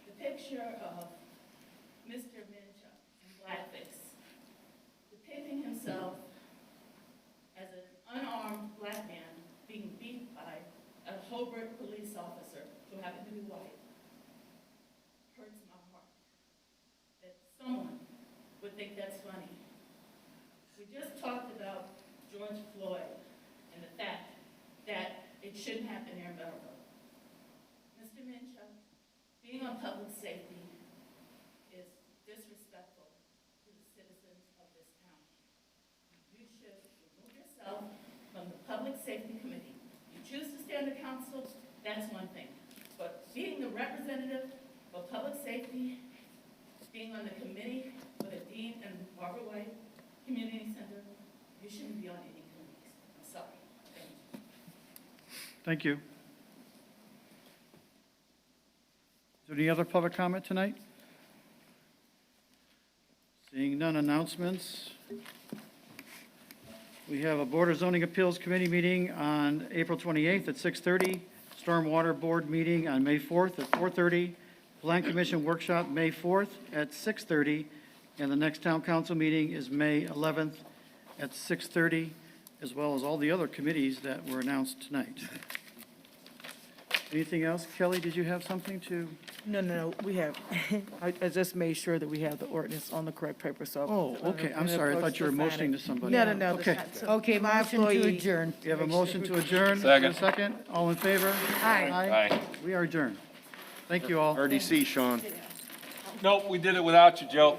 The picture of Mr. Minchuk in blackface, depicting himself as an unarmed black man being beat by a Hobart police officer who happened to be white, hurts my heart that someone would think that's funny. We just talked about George Floyd and the fact that it shouldn't happen here in Merrillville. Mr. Minchuk, being on public safety is disrespectful to the citizens of this town. You should remove yourself from the Public Safety Committee. You choose to stay on the council, that's one thing. But being the representative of public safety, being on the committee for the Dean and Barbara White Community Center, you shouldn't be on any committees. I'm sorry. Thank you. Thank you. Is there any other public comment tonight? Seeing none, announcements. We have a Board of Zoning Appeals Committee meeting on April 28th at 6:30, Stormwater Board meeting on May 4th at 4:30, Plan Commission Workshop May 4th at 6:30, and the next Town Council meeting is May 11th at 6:30, as well as all the other committees that were announced tonight. Anything else? Kelly, did you have something to? No, we have, I just made sure that we have the ordinance on the correct paper, so. Oh, okay, I'm sorry, I thought you were motioning to somebody. No, that's Okay. not. so Okay, my motion to employee- adjourn. We have a motion to adjourn. Second. A second. All in favor? Aye. Aye. We are adjourned. Thank you all. RDC, Sean. Nope, we did it without you, Joe.